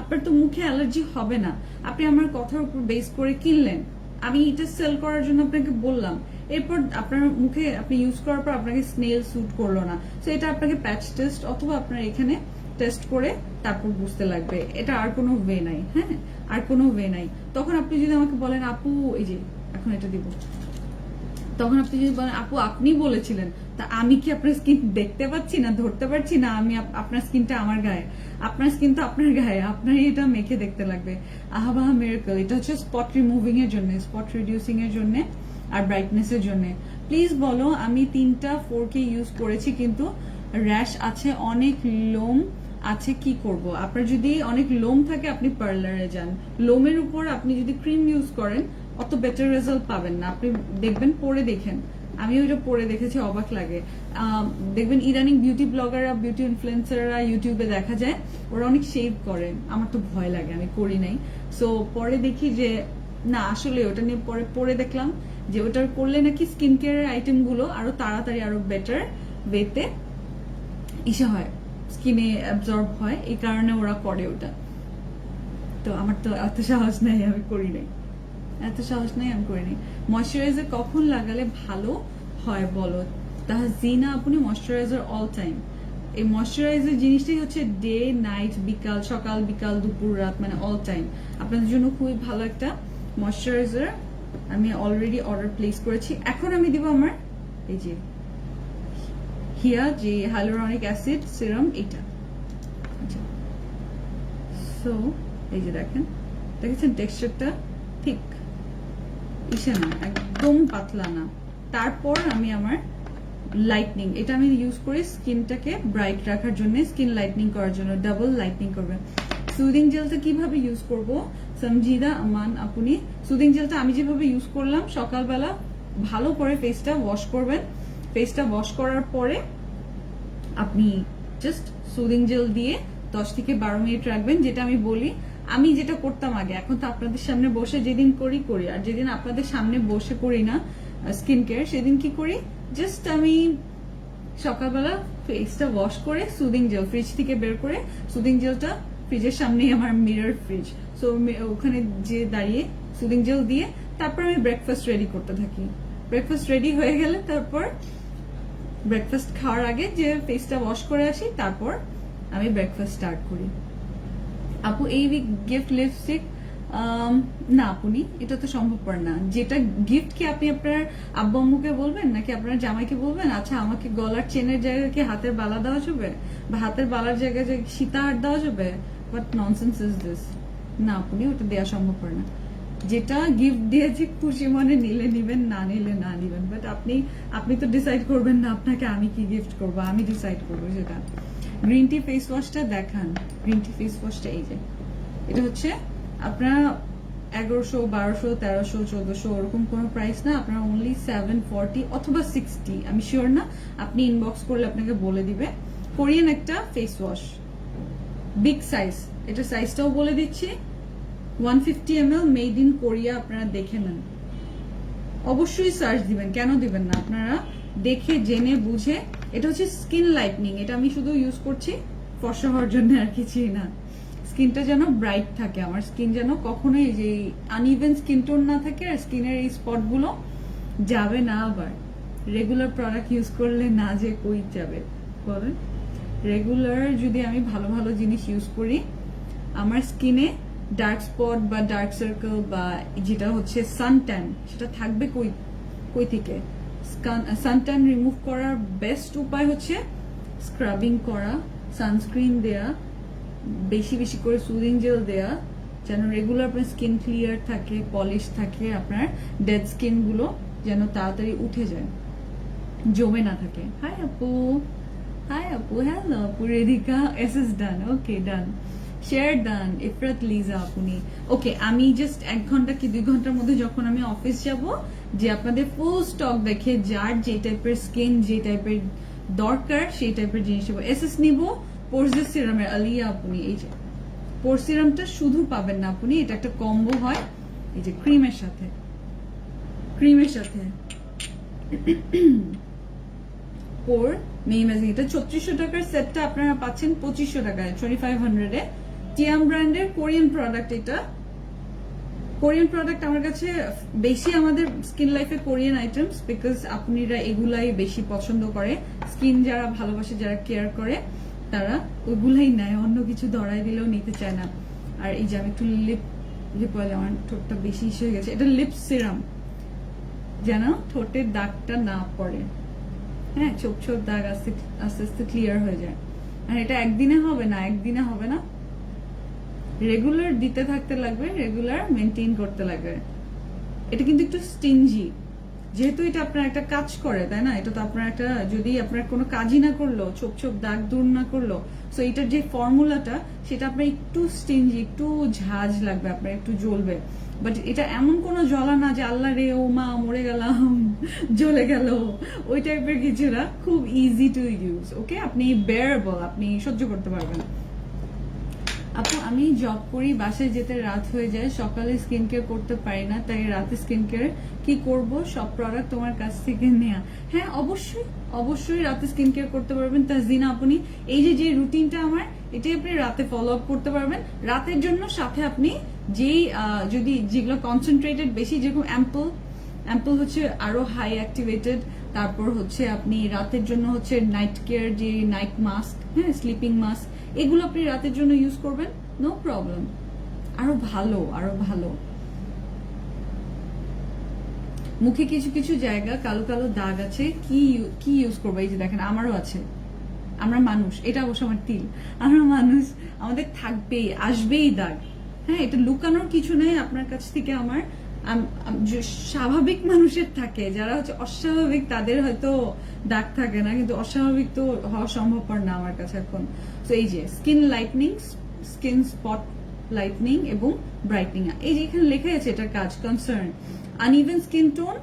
আপনার তো মুখে অ্যালার্জি হবে না, আপনি আমার কথার উপর বেস করে কিনলেন, আমি এটা সেল করার জন্য আপনাকে বললাম, এরপর আপনার মুখে আপনি ইউজ করার পর আপনাকে স্নেল স্যুট করলো না, তো এটা আপনাকে প্যাচ টেস্ট অথবা আপনার এখানে টেস্ট করে তারপর বুঝতে লাগবে। এটা আর কোনো ওয়ে নাই। হ্যাঁ, আর কোনো ওয়ে নাই। তখন আপনি যদি আমাকে বলেন আপু এই যে এখন এটা দিব, তখন আপনি যদি বলেন আপু আপনি বলেছিলেন, তা আমি কি আপনার স্কিন দেখতে পাচ্ছি না, ধরতে পারছি না? আমি আপনার স্কিনটা আমার গায়ে, আপনার স্কিন তো আপনার গায়ে, আপনার এটা মেখে দেখতে লাগবে। আহাবাহা মিরাকল, এটা হচ্ছে স্পট রিমুভিং এর জন্য, স্পট রিডিউসিং এর জন্য আর ব্রাইটনেস এর জন্য। প্লিজ বলো, আমি 3টা 4K ইউজ করেছি কিন্তু র্যাশ আছে, অনেক লোম আছে, কি করব? আপনার যদি অনেক লোম থাকে আপনি পার্লারে যান। লোমের উপর আপনি যদি ক্রিম ইউজ করেন অত বেটার রেজাল্ট পাবেন না। আপনি দেখবেন, পরে দেখেন, আমি ওইটা পরে দেখেছি, অবাক লাগে। দেখবেন ইদানিং বিউটি ব্লগাররা, বিউটি ইনফ্লুয়েন্সাররা ইউটিউবে দেখা যায় ওরা অনেক শেভ করে, আমার তো ভয় লাগে, আমি করি নাই। সো পরে দেখি যে না, আসলে ওটা নিয়ে পরে দেখলাম যে ওটার করলে নাকি স্কিন কেয়ারের আইটেম গুলো আরো তাড়াতাড়ি আরো বেটার ওয়েতে হয়, স্কিনে অ্যাবজর্ব হয়, এই কারণে ওরা করে ওটা। তো আমার তো এত সাহস নাই, আমি করি নাই। ময়শ্চারাইজার কখন লাগালে ভালো হয় বলো? তাহজিনা, আপনি ময়শ্চারাইজার অল টাইম। এই ময়শ্চারাইজার জিনিসটাই হচ্ছে ডে নাইট, বিকাল সকাল, বিকাল দুপুর রাত, মানে অল টাইম। আপনাদের জন্য খুবই ভালো একটা ময়শ্চারাইজার আমি অলরেডি অর্ডার প্লেস করেছি। এখন আমি দিব আমার এই যে হিয়া যে হাইলোরনিক অ্যাসিড সিরাম, এটা। সো এই যে দেখেছেন টেক্সচারটা ঠিক ইসে না, একদম পাতলা না। তারপর আমি আমার লাইটনিং, এটা আমি ইউজ করি স্কিনটাকে ব্রাইট রাখার জন্য, স্কিন লাইটনিং করার জন্য, ডাবল লাইটনিং করবে। সুদিং জেলটা কিভাবে ইউজ করব? সমজিদা আমান, আপনি সুদিং জেলটা আমি যেভাবে ইউজ করলাম, সকালবেলা ভালো করে ফেসটা ওয়াশ করবেন। ফেসটা ওয়াশ করার পরে আপনি জাস্ট সুদিং জেল দিয়ে 10 থেকে 12 মিনিট রাখবেন। যেটা আমি বলি, আমি যেটা করতাম আগে, এখন তো আপনাদের সামনে বসে যেদিন করি, আর যেদিন আপনাদের সামনে বসে করি না স্কিন কেয়ার, সেদিন কি করি, জাস্ট আমি সকালবেলা ফেসটা ওয়াশ করে সুদিং জেল ফ্রিজ থেকে বের করে, সুদিং জেলটা ফ্রিজের সামনেই আমার মিরর ফ্রিজ, সো ওখানে যে দাঁড়িয়ে সুদিং জেল দিয়ে তারপর আমি ব্রেকফাস্ট রেডি করতে থাকি। ব্রেকফাস্ট রেডি হয়ে গেলে তারপর ব্রেকফাস্ট খাওয়ার আগে যে ফেসটা ওয়াশ করে আসি, তারপর আমি ব্রেকফাস্ট স্টার্ট করি। আপু এই উইক গিফট লিপস্টিক না আপনি, এটা তো সম্ভবপর না। যেটা গিফট কি আপনি আপনার আব্বু আম্মুকে বলবেন নাকি আপনার জামাইকে বলবেন? আচ্ছা, আমাকে গলার চেনের জায়গায় কি হাতের বালা দেওয়া যাবে, বা হাতের বালার জায়গায় সীতাহার দেওয়া যাবে? But nonsense is this. না আপনি, ওটা দেওয়া সম্ভবপর না। যেটা গিফট দিয়েছি খুশি মনে নিলে নিবেন, না নিলে না নিবেন, বাট আপনি তো ডিসাইড করবেন না আপনাকে আমি কি গিফট করবো, আমি ডিসাইড করবো সেটা। গ্রিন টি ফেস ওয়াশটা দেখান। গ্রিন টি ফেস ওয়াশটা এই যে, এটা হচ্ছে আপনারা 1100, 1200, 1300, 1400 ওরকম কোনো প্রাইস না, আপনারা অনলি 740 অথবা 60, আমি শিওর না, আপনি ইনবক্স করলে আপনাকে বলে দিবে। কোরিয়ান একটা ফেস ওয়াশ, বিগ সাইজ, এটা সাইজটাও বলে দিচ্ছি, 150 ml, মেড ইন কোরিয়া, আপনারা দেখে নেন। অবশ্যই সার্চ দিবেন, কেন দিবেন না? আপনারা দেখে জেনে বুঝে। এটা হচ্ছে স্কিন লাইটনিং, এটা আমি শুধু ইউজ করছি ফর্সা হওয়ার জন্য, আর কিছুই না। স্কিনটা যেন ব্রাইট থাকে, আমার স্কিন যেন কখনোই যে আনইভেন স্কিন টোন না থাকে, আর স্কিনের এই স্পটগুলো যাবে না। আবার রেগুলার প্রোডাক্ট ইউজ করলে না যে কই যাবে বলেন? রেগুলার যদি আমি ভালো ভালো জিনিস ইউজ করি, আমার স্কিনে ডার্ক স্পট বা ডার্ক সার্কেল বা যেটা হচ্ছে সানট্যান, সেটা থাকবে কই কই থেকে? সানট্যান রিমুভ করার বেস্ট উপায় হচ্ছে স্ক্রাবিং করা, সানস্ক্রিন দেয়া, বেশি বেশি করে সুদিং জেল দেয়া, যেন রেগুলার আপনার স্কিন ক্লিয়ার থাকে, পলিশ থাকে, আপনার ডেড স্কিন গুলো যেন তাড়াতাড়ি উঠে যায়, জমে না থাকে। হাই আপু, হাই আপু, হ্যালো আপু। রেদিকা এস এস ডান, ওকে ডান, শেয়ার ডান। ইফরাত লিজা আপনি ওকে। আমি জাস্ট 1 ঘন্টা কি 2 ঘন্টার মধ্যে যখন আমি অফিস যাব, যে আপনাদের ফুল স্টক দেখে যার যে টাইপের স্কিন, যে টাইপের দরকার সেই টাইপের জিনিস নেবো। এস এস নিবো পোরস সিরামের আলিয়া আপনি। এই যে পোর সিরামটা শুধু পাবেন না আপনি, এটা একটা কম্বো হয় এই যে ক্রিমের সাথে, ক্রিমের সাথে পোর মেইমেজিং। এটা 3400 টাকার সেটটা আপনারা পাচ্ছেন 2500 টাকায়, 2500 এ। টিয়াম ব্র্যান্ডের কোরিয়ান প্রোডাক্ট। এটা কোরিয়ান প্রোডাক্ট আমার কাছে বেশি, আমাদের স্কিন লাইফে কোরিয়ান আইটেমস, বিকজ আপনারা এগুলাই বেশি পছন্দ করে। স্কিন যারা ভালোবাসে, যারা কেয়ার করে, তারা ওইগুলাই নেয়, অন্য কিছু ধরাই দিলেও নিতে চায় না। আর এই যে আমি একটু লিপ অয়েল, আমার ঠোঁটটা বেশি হয়ে গেছে, এটা লিপ সিরাম, যেন ঠোঁটের দাগটা না পড়ে। হ্যাঁ, ছোপ ছোপ দাগ আস্তে আস্তে আস্তে ক্লিয়ার হয়ে যায়। আর এটা একদিনে হবে না, একদিনে হবে না, রেগুলার দিতে থাকতে লাগবে, রেগুলার মেনটেন করতে লাগবে। এটা কিন্তু একটু স্টিনজি, যেহেতু এটা আপনার একটা কাজ করে, তাই না? এটা তো আপনার একটা, যদি আপনার কোনো কাজই না করলো, ছোপ ছোপ দাগ দূর না করলো, সো এটার যে ফর্মুলাটা, সেটা আপনার একটু স্টিনজি, একটু ঝাঁজ লাগবে, আপনার একটু জ্বলবে। বাট এটা এমন কোনো জ্বলা না যে আল্লাহ রে ও মা মরে গেলাম, জ্বলে গেল, ওই টাইপের কিছু না। খুব ইজি টু ইউজ, ওকে? আপনি বেয়ারেবল, আপনি সহ্য করতে পারবেন। আপু আমি জব করি, বাসায় যেতে রাত হয়ে যায়, সকালে স্কিন কেয়ার করতে পারি না, তাই রাতে স্কিন কেয়ার কি করব? সব প্রোডাক্ট তোমার কাছ থেকে নেয়া। হ্যাঁ, অবশ্যই অবশ্যই রাতে স্কিন কেয়ার করতে পারবেন তাসদিনা আপনি। এই যে রুটিনটা আমার, এটাই আপনি রাতে ফলো আপ করতে পারবেন। রাতের জন্য সাথে আপনি যেই যদি যেগুলো কনসেন্ট্রেটেড বেশি, যেরকম অ্যাম্পল হচ্ছে আরো হাই অ্যাক্টিভেটেড, তারপর হচ্ছে আপনি রাতের জন্য হচ্ছে নাইট কেয়ার, যে নাইট মাস্ক, হ্যাঁ, স্লিপিং মাস্ক, এগুলো আপনি রাতের জন্য ইউজ করবেন, নো প্রবলেম, আরো ভালো, আরো ভালো। মুখে কিছু কিছু জায়গা কালো কালো দাগ আছে, কি ইউজ করবো? এই যে দেখেন, আমারও আছে, আমরা মানুষ, এটা অবশ্য আমার তিল, আমরা মানুষ, আমাদের থাকবেই, আসবেই দাগ। হ্যাঁ, এটা লুকানোর কিছু নেই আপনার কাছ থেকে আমার। স্বাভাবিক মানুষের থাকে, যারা হচ্ছে অস্বাভাবিক তাদের হয়তো দাগ থাকে না, কিন্তু অস্বাভাবিক তো হওয়া সম্ভবপর না আমার কাছে এখন। তো এই যে skin lightning, skin spot lightning এবং ব্রাইটনিং, এই যে এখানে লেখা আছে এটার কাজ, concern uneven skin tone,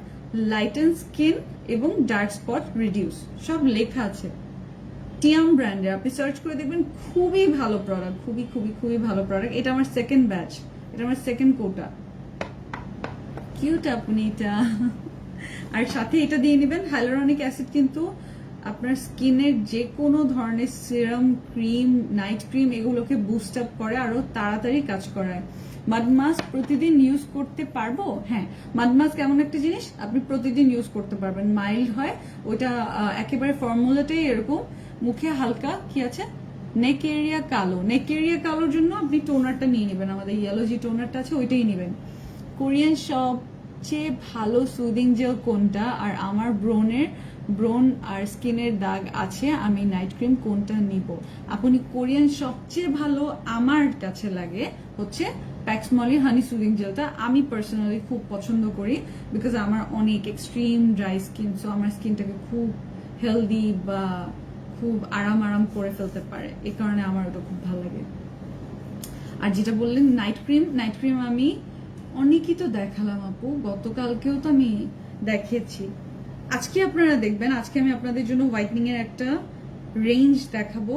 lighten skin এবং ডার্ক স্পট রিডিউস, সব লেখা আছে। টিয়াম ব্র্যান্ডের, আপনি সার্চ করে দেখবেন, খুবই ভালো প্রোডাক্ট, খুবই খুবই খুবই ভালো প্রোডাক্ট। এটা আমার সেকেন্ড ব্যাচ, এটা আমার সেকেন্ড কোটা। কিউট আপনি এটা। আর সাথে এটা দিয়ে নেবেন হাইলোরনিক অ্যাসিড, কিন্তু আপনার স্কিনের যে কোনো ধরনের সিরাম, ক্রিম, নাইট ক্রিম, এগুলোকে বুস্ট আপ করে, আরো তাড়াতাড়ি কাজ করায়। মাড মাস্ক প্রতিদিন ইউজ করতে পারবো? হ্যাঁ, মাড মাস্ক এমন একটা জিনিস আপনি প্রতিদিন ইউজ করতে পারবেন, মাইল্ড হয় ওইটা, একেবারে ফর্মুলাটাই এরকম। মুখে হালকা কি আছে, নেক এরিয়া কালো, নেক এরিয়া কালোর জন্য আপনি টোনারটা নিয়ে নেবেন, আমাদের ইয়েলো যে টোনারটা আছে ওইটাই নেবেন। কোরিয়ান সবচেয়ে ভালো সুদিং জেল কোনটা? আর আমার ব্রোন আর স্কিনের দাগ আছে, আমি নাইট ক্রিম কোনটা নিব? আপনি কোরিয়ান সবচেয়ে ভালো আমার কাছে লাগে হচ্ছে প্যাক্সমলি হানি সুদিং জেলটা, আমি পার্সোনালি খুব পছন্দ করি, বিকজ আমার অনেক এক্সট্রিম ড্রাই স্কিন, সো আমার স্কিনটাকে খুব হেলদি বা খুব আরাম করে ফেলতে পারে, এই কারণে আমার ওটা খুব ভালো লাগে। আর যেটা বললেন নাইট ক্রিম আমি অনেকই তো দেখালাম আপু, গতকালকেও তো আমি দেখিয়েছি। আজকে আপনারা দেখবেন, আজকে আমি আপনাদের জন্য হোয়াইটনিং এর একটা রেঞ্জ দেখাবো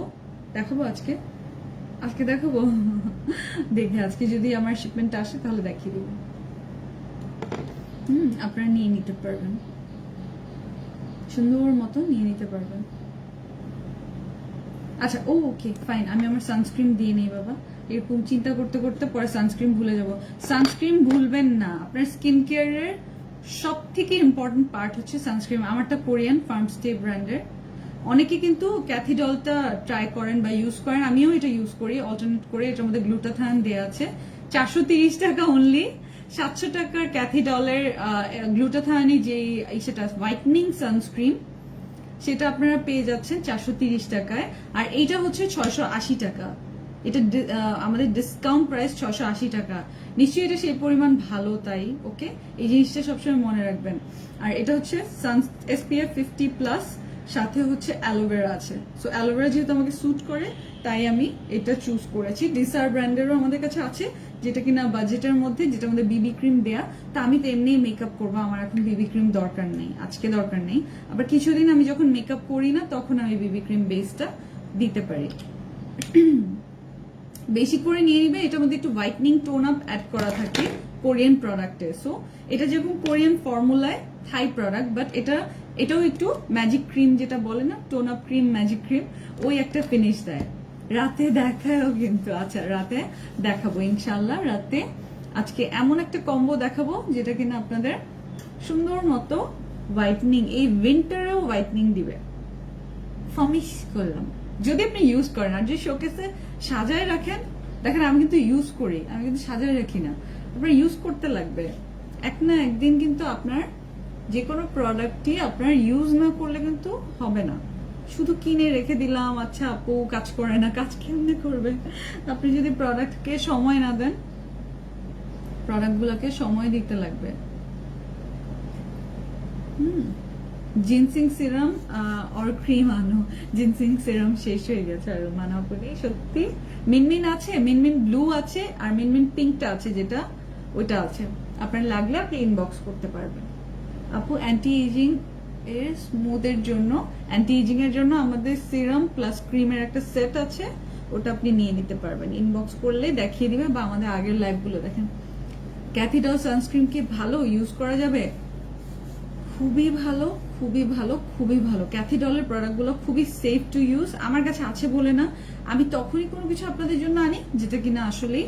আজকে দেখাবো। দেখে আজকে যদি আমার শিপমেন্ট আসে তাহলে দেখিয়ে দিব। আপনারা নিয়ে নিতে পারবেন, সুন্দর মতো নিয়ে নিতে পারবেন। আচ্ছা ওকে ফাইন, আমি আমার সানস্ক্রিন দিয়ে নেই বাবা। এরকম চিন্তা করতে করতে পরে সানস্ক্রিন ভুলে যাব। সানস্ক্রিন ভুলবেন না, আপনার স্কিন কেয়ারের সব থেকে ইম্পর্টেন্ট পার্ট হচ্ছে সানস্ক্রিন। আমারটা কোরিয়ান ফার্মস্টে ব্র্যান্ডের। অনেকে কিন্তু ক্যাথিডলটা ট্রাই করেন বা ইউজ করেন, আমিও এটা ইউজ করি অল্টারনেট করে। এটার মধ্যে গ্লুটাথায়ন দেওয়া আছে, 430 টাকা অনলি। 700 টাকার ক্যাথিডলের গ্লুটাথায়নি যে সেটা হোয়াইটনিং সানস্ক্রিন, সেটা আপনারা পেয়ে যাচ্ছেন 430 টাকায়। আর এইটা হচ্ছে 680 টাকা। এটা আমাদের ডিসকাউন্ট প্রাইস 680 টাকা। নিশ্চয়ই এটা সেই পরিমাণ ভালো, তাই ওকে এই জিনিসটা সবসময় মনে রাখবেন। আর এটা হচ্ছে SPF 50+, সাথে হচ্ছে অ্যালোভেরা আছে। সো অ্যালোভেরা যেহেতু আমাকে স্যুট করে, তাই আমি এটা চুজ করেছি। ডিসার ব্র্যান্ডেরও আমাদের কাছে আছে, যেটা কিনা বাজেটের মধ্যে, যেটা আমাদের বিবি ক্রিম দেয়া। তা আমি তো এমনিই মেকআপ করবো, আমার এখন বিবি ক্রিম দরকার নেই, আজকে দরকার নেই। আবার কিছুদিন আমি যখন মেকআপ করি না, তখন আমি বিবি ক্রিম বেসটা দিতে পারি। বেশি করে নিয়ে নিবে। এটার মধ্যে একটু হোয়াইটনিং টোন আপ অ্যাড করা থাকে কোরিয়ান প্রোডাক্টে। সো এটা যেরকম কোরিয়ান ফর্মুলায় থাই প্রোডাক্ট, বাট এটাও একটু ম্যাজিক ক্রিম যেটা বলে না, tone up cream, magic cream, ওই একটা ফিনিশ দেয়। রাতে দেখাও কিন্তু, আচ্ছা রাতে দেখাবো ইনশাল্লাহ। রাতে আজকে এমন একটা কম্বো দেখাবো যেটা কিনা আপনাদের সুন্দর মতো হোয়াইটনিং, এই উইন্টারেও হোয়াইটনিং দিবে। প্রমিস করলাম, যদি আপনি ইউজ করেন। আর যদি শোকেসে সাজায় রাখেন, দেখেন আমি কিন্তু ইউজ করি, আমি কিন্তু সাজায় রাখি না। আপনার ইউজ করতে লাগবে, এক না একদিন কিন্তু আপনার যে কোনো প্রোডাক্টই আপনার ইউজ না করলে কিন্তু হবে না। শুধু কিনে রেখে দিলাম, আচ্ছা আপু কাজ করে না, কাজ কেমনে করবে? আপনি যদি প্রোডাক্টকে সময় না দেন, প্রোডাক্টগুলোকে সময় দিতে লাগবে। জিনসিং সিরাম আর ক্রিম আনো, জিনসিং সিরাম শেষ হয়ে গেছে আর মানাও করি। সত্যি মিনমিন আছে, মিনমিন ব্লু আছে, আর মিনমিন পিঙ্কটা আছে, যেটা ওইটা আছে। আপনার লাগলে আপনি ইনবক্স করতে পারবেন। আপু অ্যান্টি এজিং এর স্মুথের জন্য, অ্যান্টি এজিং এর জন্য আমাদের সিরাম প্লাস ক্রিমের একটা সেট আছে, ওটা আপনি নিয়ে নিতে পারবেন। ইনবক্স করলে দেখিয়ে দিবে, বা আমাদের আগের লাইভগুলো দেখেন। ক্যাথিডল সানস্ক্রিন কি ভালো ইউজ করা যাবে? খুবই ভালো, খুবই ভালো, খুবই ভালো। ক্যাথিডলের প্রোডাক্টগুলো খুবই সেফ টু ইউজ। আমার কাছে আছে বলে না, আমি তখনই কোনো কিছু আপনাদের জন্য আনি যেটা কিনা আসলেই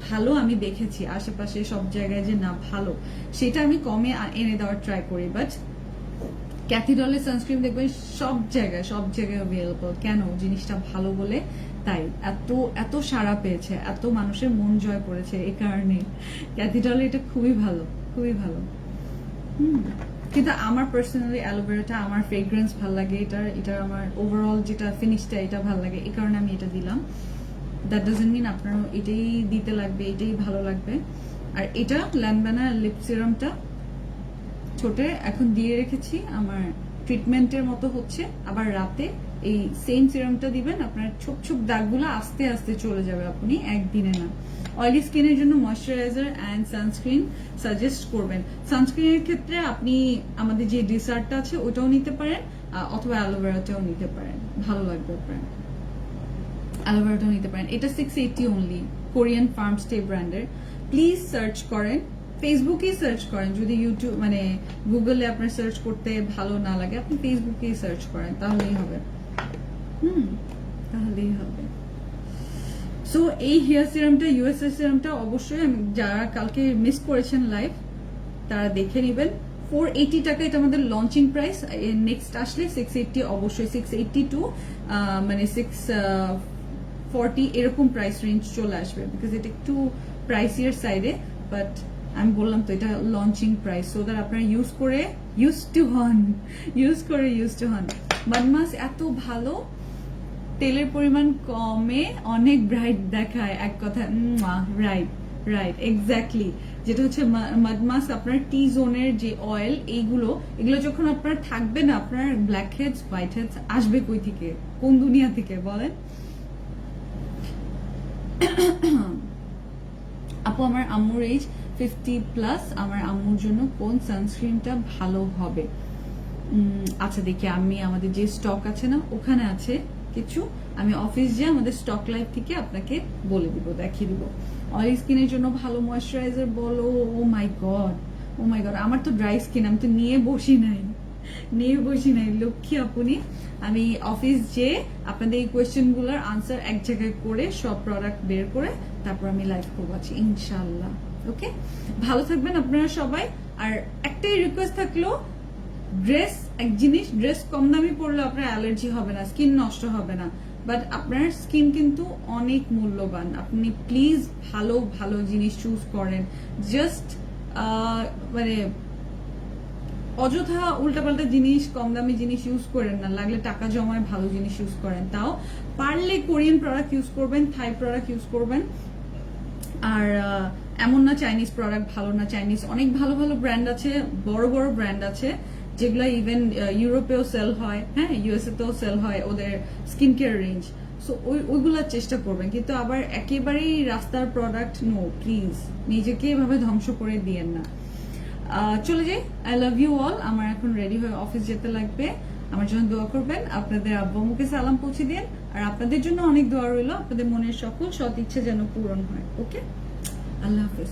ভালো আমি দেখেছি আশেপাশে সব জায়গায় যে না ভালো, সেটা আমি কমে এনে দেওয়ার ট্রাই করি। বাট ক্যাথিডলের সানস্ক্রিন দেখবেন সব জায়গায় অ্যাভেলেবল। কেন? জিনিসটা ভালো বলে, তাই এত এত সাড়া পেয়েছে, এত মানুষের মন জয় করেছে। এই কারণে ক্যাথিডলে এটা খুবই ভালো, খুবই ভালো। কিন্তু আমার পার্সোনালি অ্যালোভেরাটা, আমার ফ্রেগ্রেন্স ভালো লাগে, এটার আমার ওভারঅল যেটা ফিনিশটা এটা ভালো লাগে, এই কারণে আমি এটা দিলাম। দ্যাট ডাজন্ট মিন আপনারও এটাই দিতে লাগবে, এটাই ভালো লাগবে। আর এটা ল্যানবানা লিপ সিরামটা ছোটে এখন দিয়ে রেখেছি, আমার ট্রিটমেন্টের মতো হচ্ছে। আবার রাতে এই সেম সিরামটা দিবেন, আপনার ছোপ ছোপ দাগগুলো আস্তে আস্তে চলে যাবে, আপনি একদিনে না। অয়েলি স্কিনের জন্য ময়শ্চারাইজার অ্যান্ড সানস্ক্রিন সাজেস্ট করবেন। সানস্ক্রিনের ক্ষেত্রে আপনি আমাদের যে ডিসার্টটা আছে ওটাও নিতে পারেন, অথবা অ্যালোভেরাটাও নিতে পারেন, ভালো লাগবে আপনার। অ্যালোভেরাটাও নিতে পারেন। এটা 680 অনলি, কোরিয়ান ফার্মস্টে ব্র্যান্ডের। প্লিজ সার্চ করেন, ফেসবুকেই সার্চ করেন। যদি ইউটিউব মানে গুগলে আপনার সার্চ করতে ভালো না লাগে, আপনি ফেসবুকেই সার্চ করেন, তাহলেই হবে। তাহলেই হবে। সো এই হেয়ার সিরামটা, ইউএসএ সিরামটা অবশ্যই আমি, যারা কালকে মিস করেছেন লাইভ, তারা দেখে নেবেন। 480 টাকা এটা আমাদের লঞ্চিং প্রাইস। নেক্সট আসলে 680, অবশ্যই 680 টু মানে 640 এরকম প্রাইস রেঞ্জ চলে আসবে, বিকজ এটা একটু প্রাইসিয়ার সাইডে। বাট আমি বললাম তো এটা লঞ্চিং প্রাইস, সো দ্যাট আপনারা ইউজ টু হন। মাডমাস এত ভালো, তেলের পরিমাণ কমে অনেক ব্রাইট দেখায়, এক কথা। Right exactly. যেটা হচ্ছে মাডমাস, আপনার টি জোনের যে অয়েল, এগুলো যখন আপনার থাকবে না, আপনার ব্ল্যাক হেডস, হোয়াইট হেডস আসবে কই থেকে, কোন দুনিয়া থেকে বলেন? আপু আমার আম্মুর এজ 50+, আমার আম্মুর জন্য কোন সানস্ক্রিনটা ভালো হবে? আচ্ছা দেখি, আমি আমাদের যে স্টক আছে না, ওখানে আছে কিছু, আমি অফিস যে আমাদের স্টক লাইভ থেকে আপনাকে বলে দিব, দেখিয়ে দিব। অয়েলি স্কিনের জন্য ভালো ময়শ্চারাইজার বলো, ও মাই গড, ও মাই গড, আমার তো ড্রাই স্কিন, আমি তো নিয়ে বসি নাই লক্ষ্মী আপনি। আমি অফিস যে আপনাদের এই কোয়েশ্চেন গুলোর আনসার এক জায়গায় করে সব প্রোডাক্ট বের করে তারপর আমি লাইভ করবো আছি ইনশাল্লাহ। ওকে, ভালো থাকবেন আপনারা সবাই। আর একটাই রিকোয়েস্ট থাকলো, ড্রেস কম দামি পড়লে আপনার অ্যালার্জি হবে না, স্কিন নষ্ট হবে না, বাট আপনার স্কিন কিন্তু অনেক মূল্যবান। আপনি প্লিজ ভালো ভালো জিনিস চুজ করেন, জাস্ট মানে অযথা উল্টাপাল্টা জিনিস, কম দামি জিনিস ইউজ করেন না, লাগলে টাকা জমায় ভালো জিনিস ইউজ করেন। তাও পারলে কোরিয়ান প্রোডাক্ট ইউজ করবেন, থাই প্রোডাক্ট ইউজ করবেন। আর এমন না চাইনিজ প্রোডাক্ট ভালো না, চাইনিজ অনেক ভালো ভালো ব্র্যান্ড আছে, বড় বড় ব্র্যান্ড আছে যেগুলো ইভেন ইউরোপেও সেল হয়, হ্যাঁ ইউএসএ তেও সেল হয় ওদের স্কিন কেয়ার রেঞ্জ। সো ওইগুলোর চেষ্টা করবেন, কিন্তু আবার একেবারেই রাস্তার প্রোডাক্ট নো, প্লিজ নিজেকে এভাবে ধ্বংস করে দিয়েন না। চলে যাই, আই লাভ ইউ অল। আমার এখন রেডি হয়ে অফিস যেতে লাগবে, আমার জন্য দোয়া করবেন, আপনাদের আব্বু মুখে সালাম পৌঁছে দিন, আর আপনাদের জন্য অনেক দোয়া রইল, আপনাদের মনের সকল সৎ ইচ্ছে যেন পূরণ হয়। ওকে, আল্লাহ হাফেজ।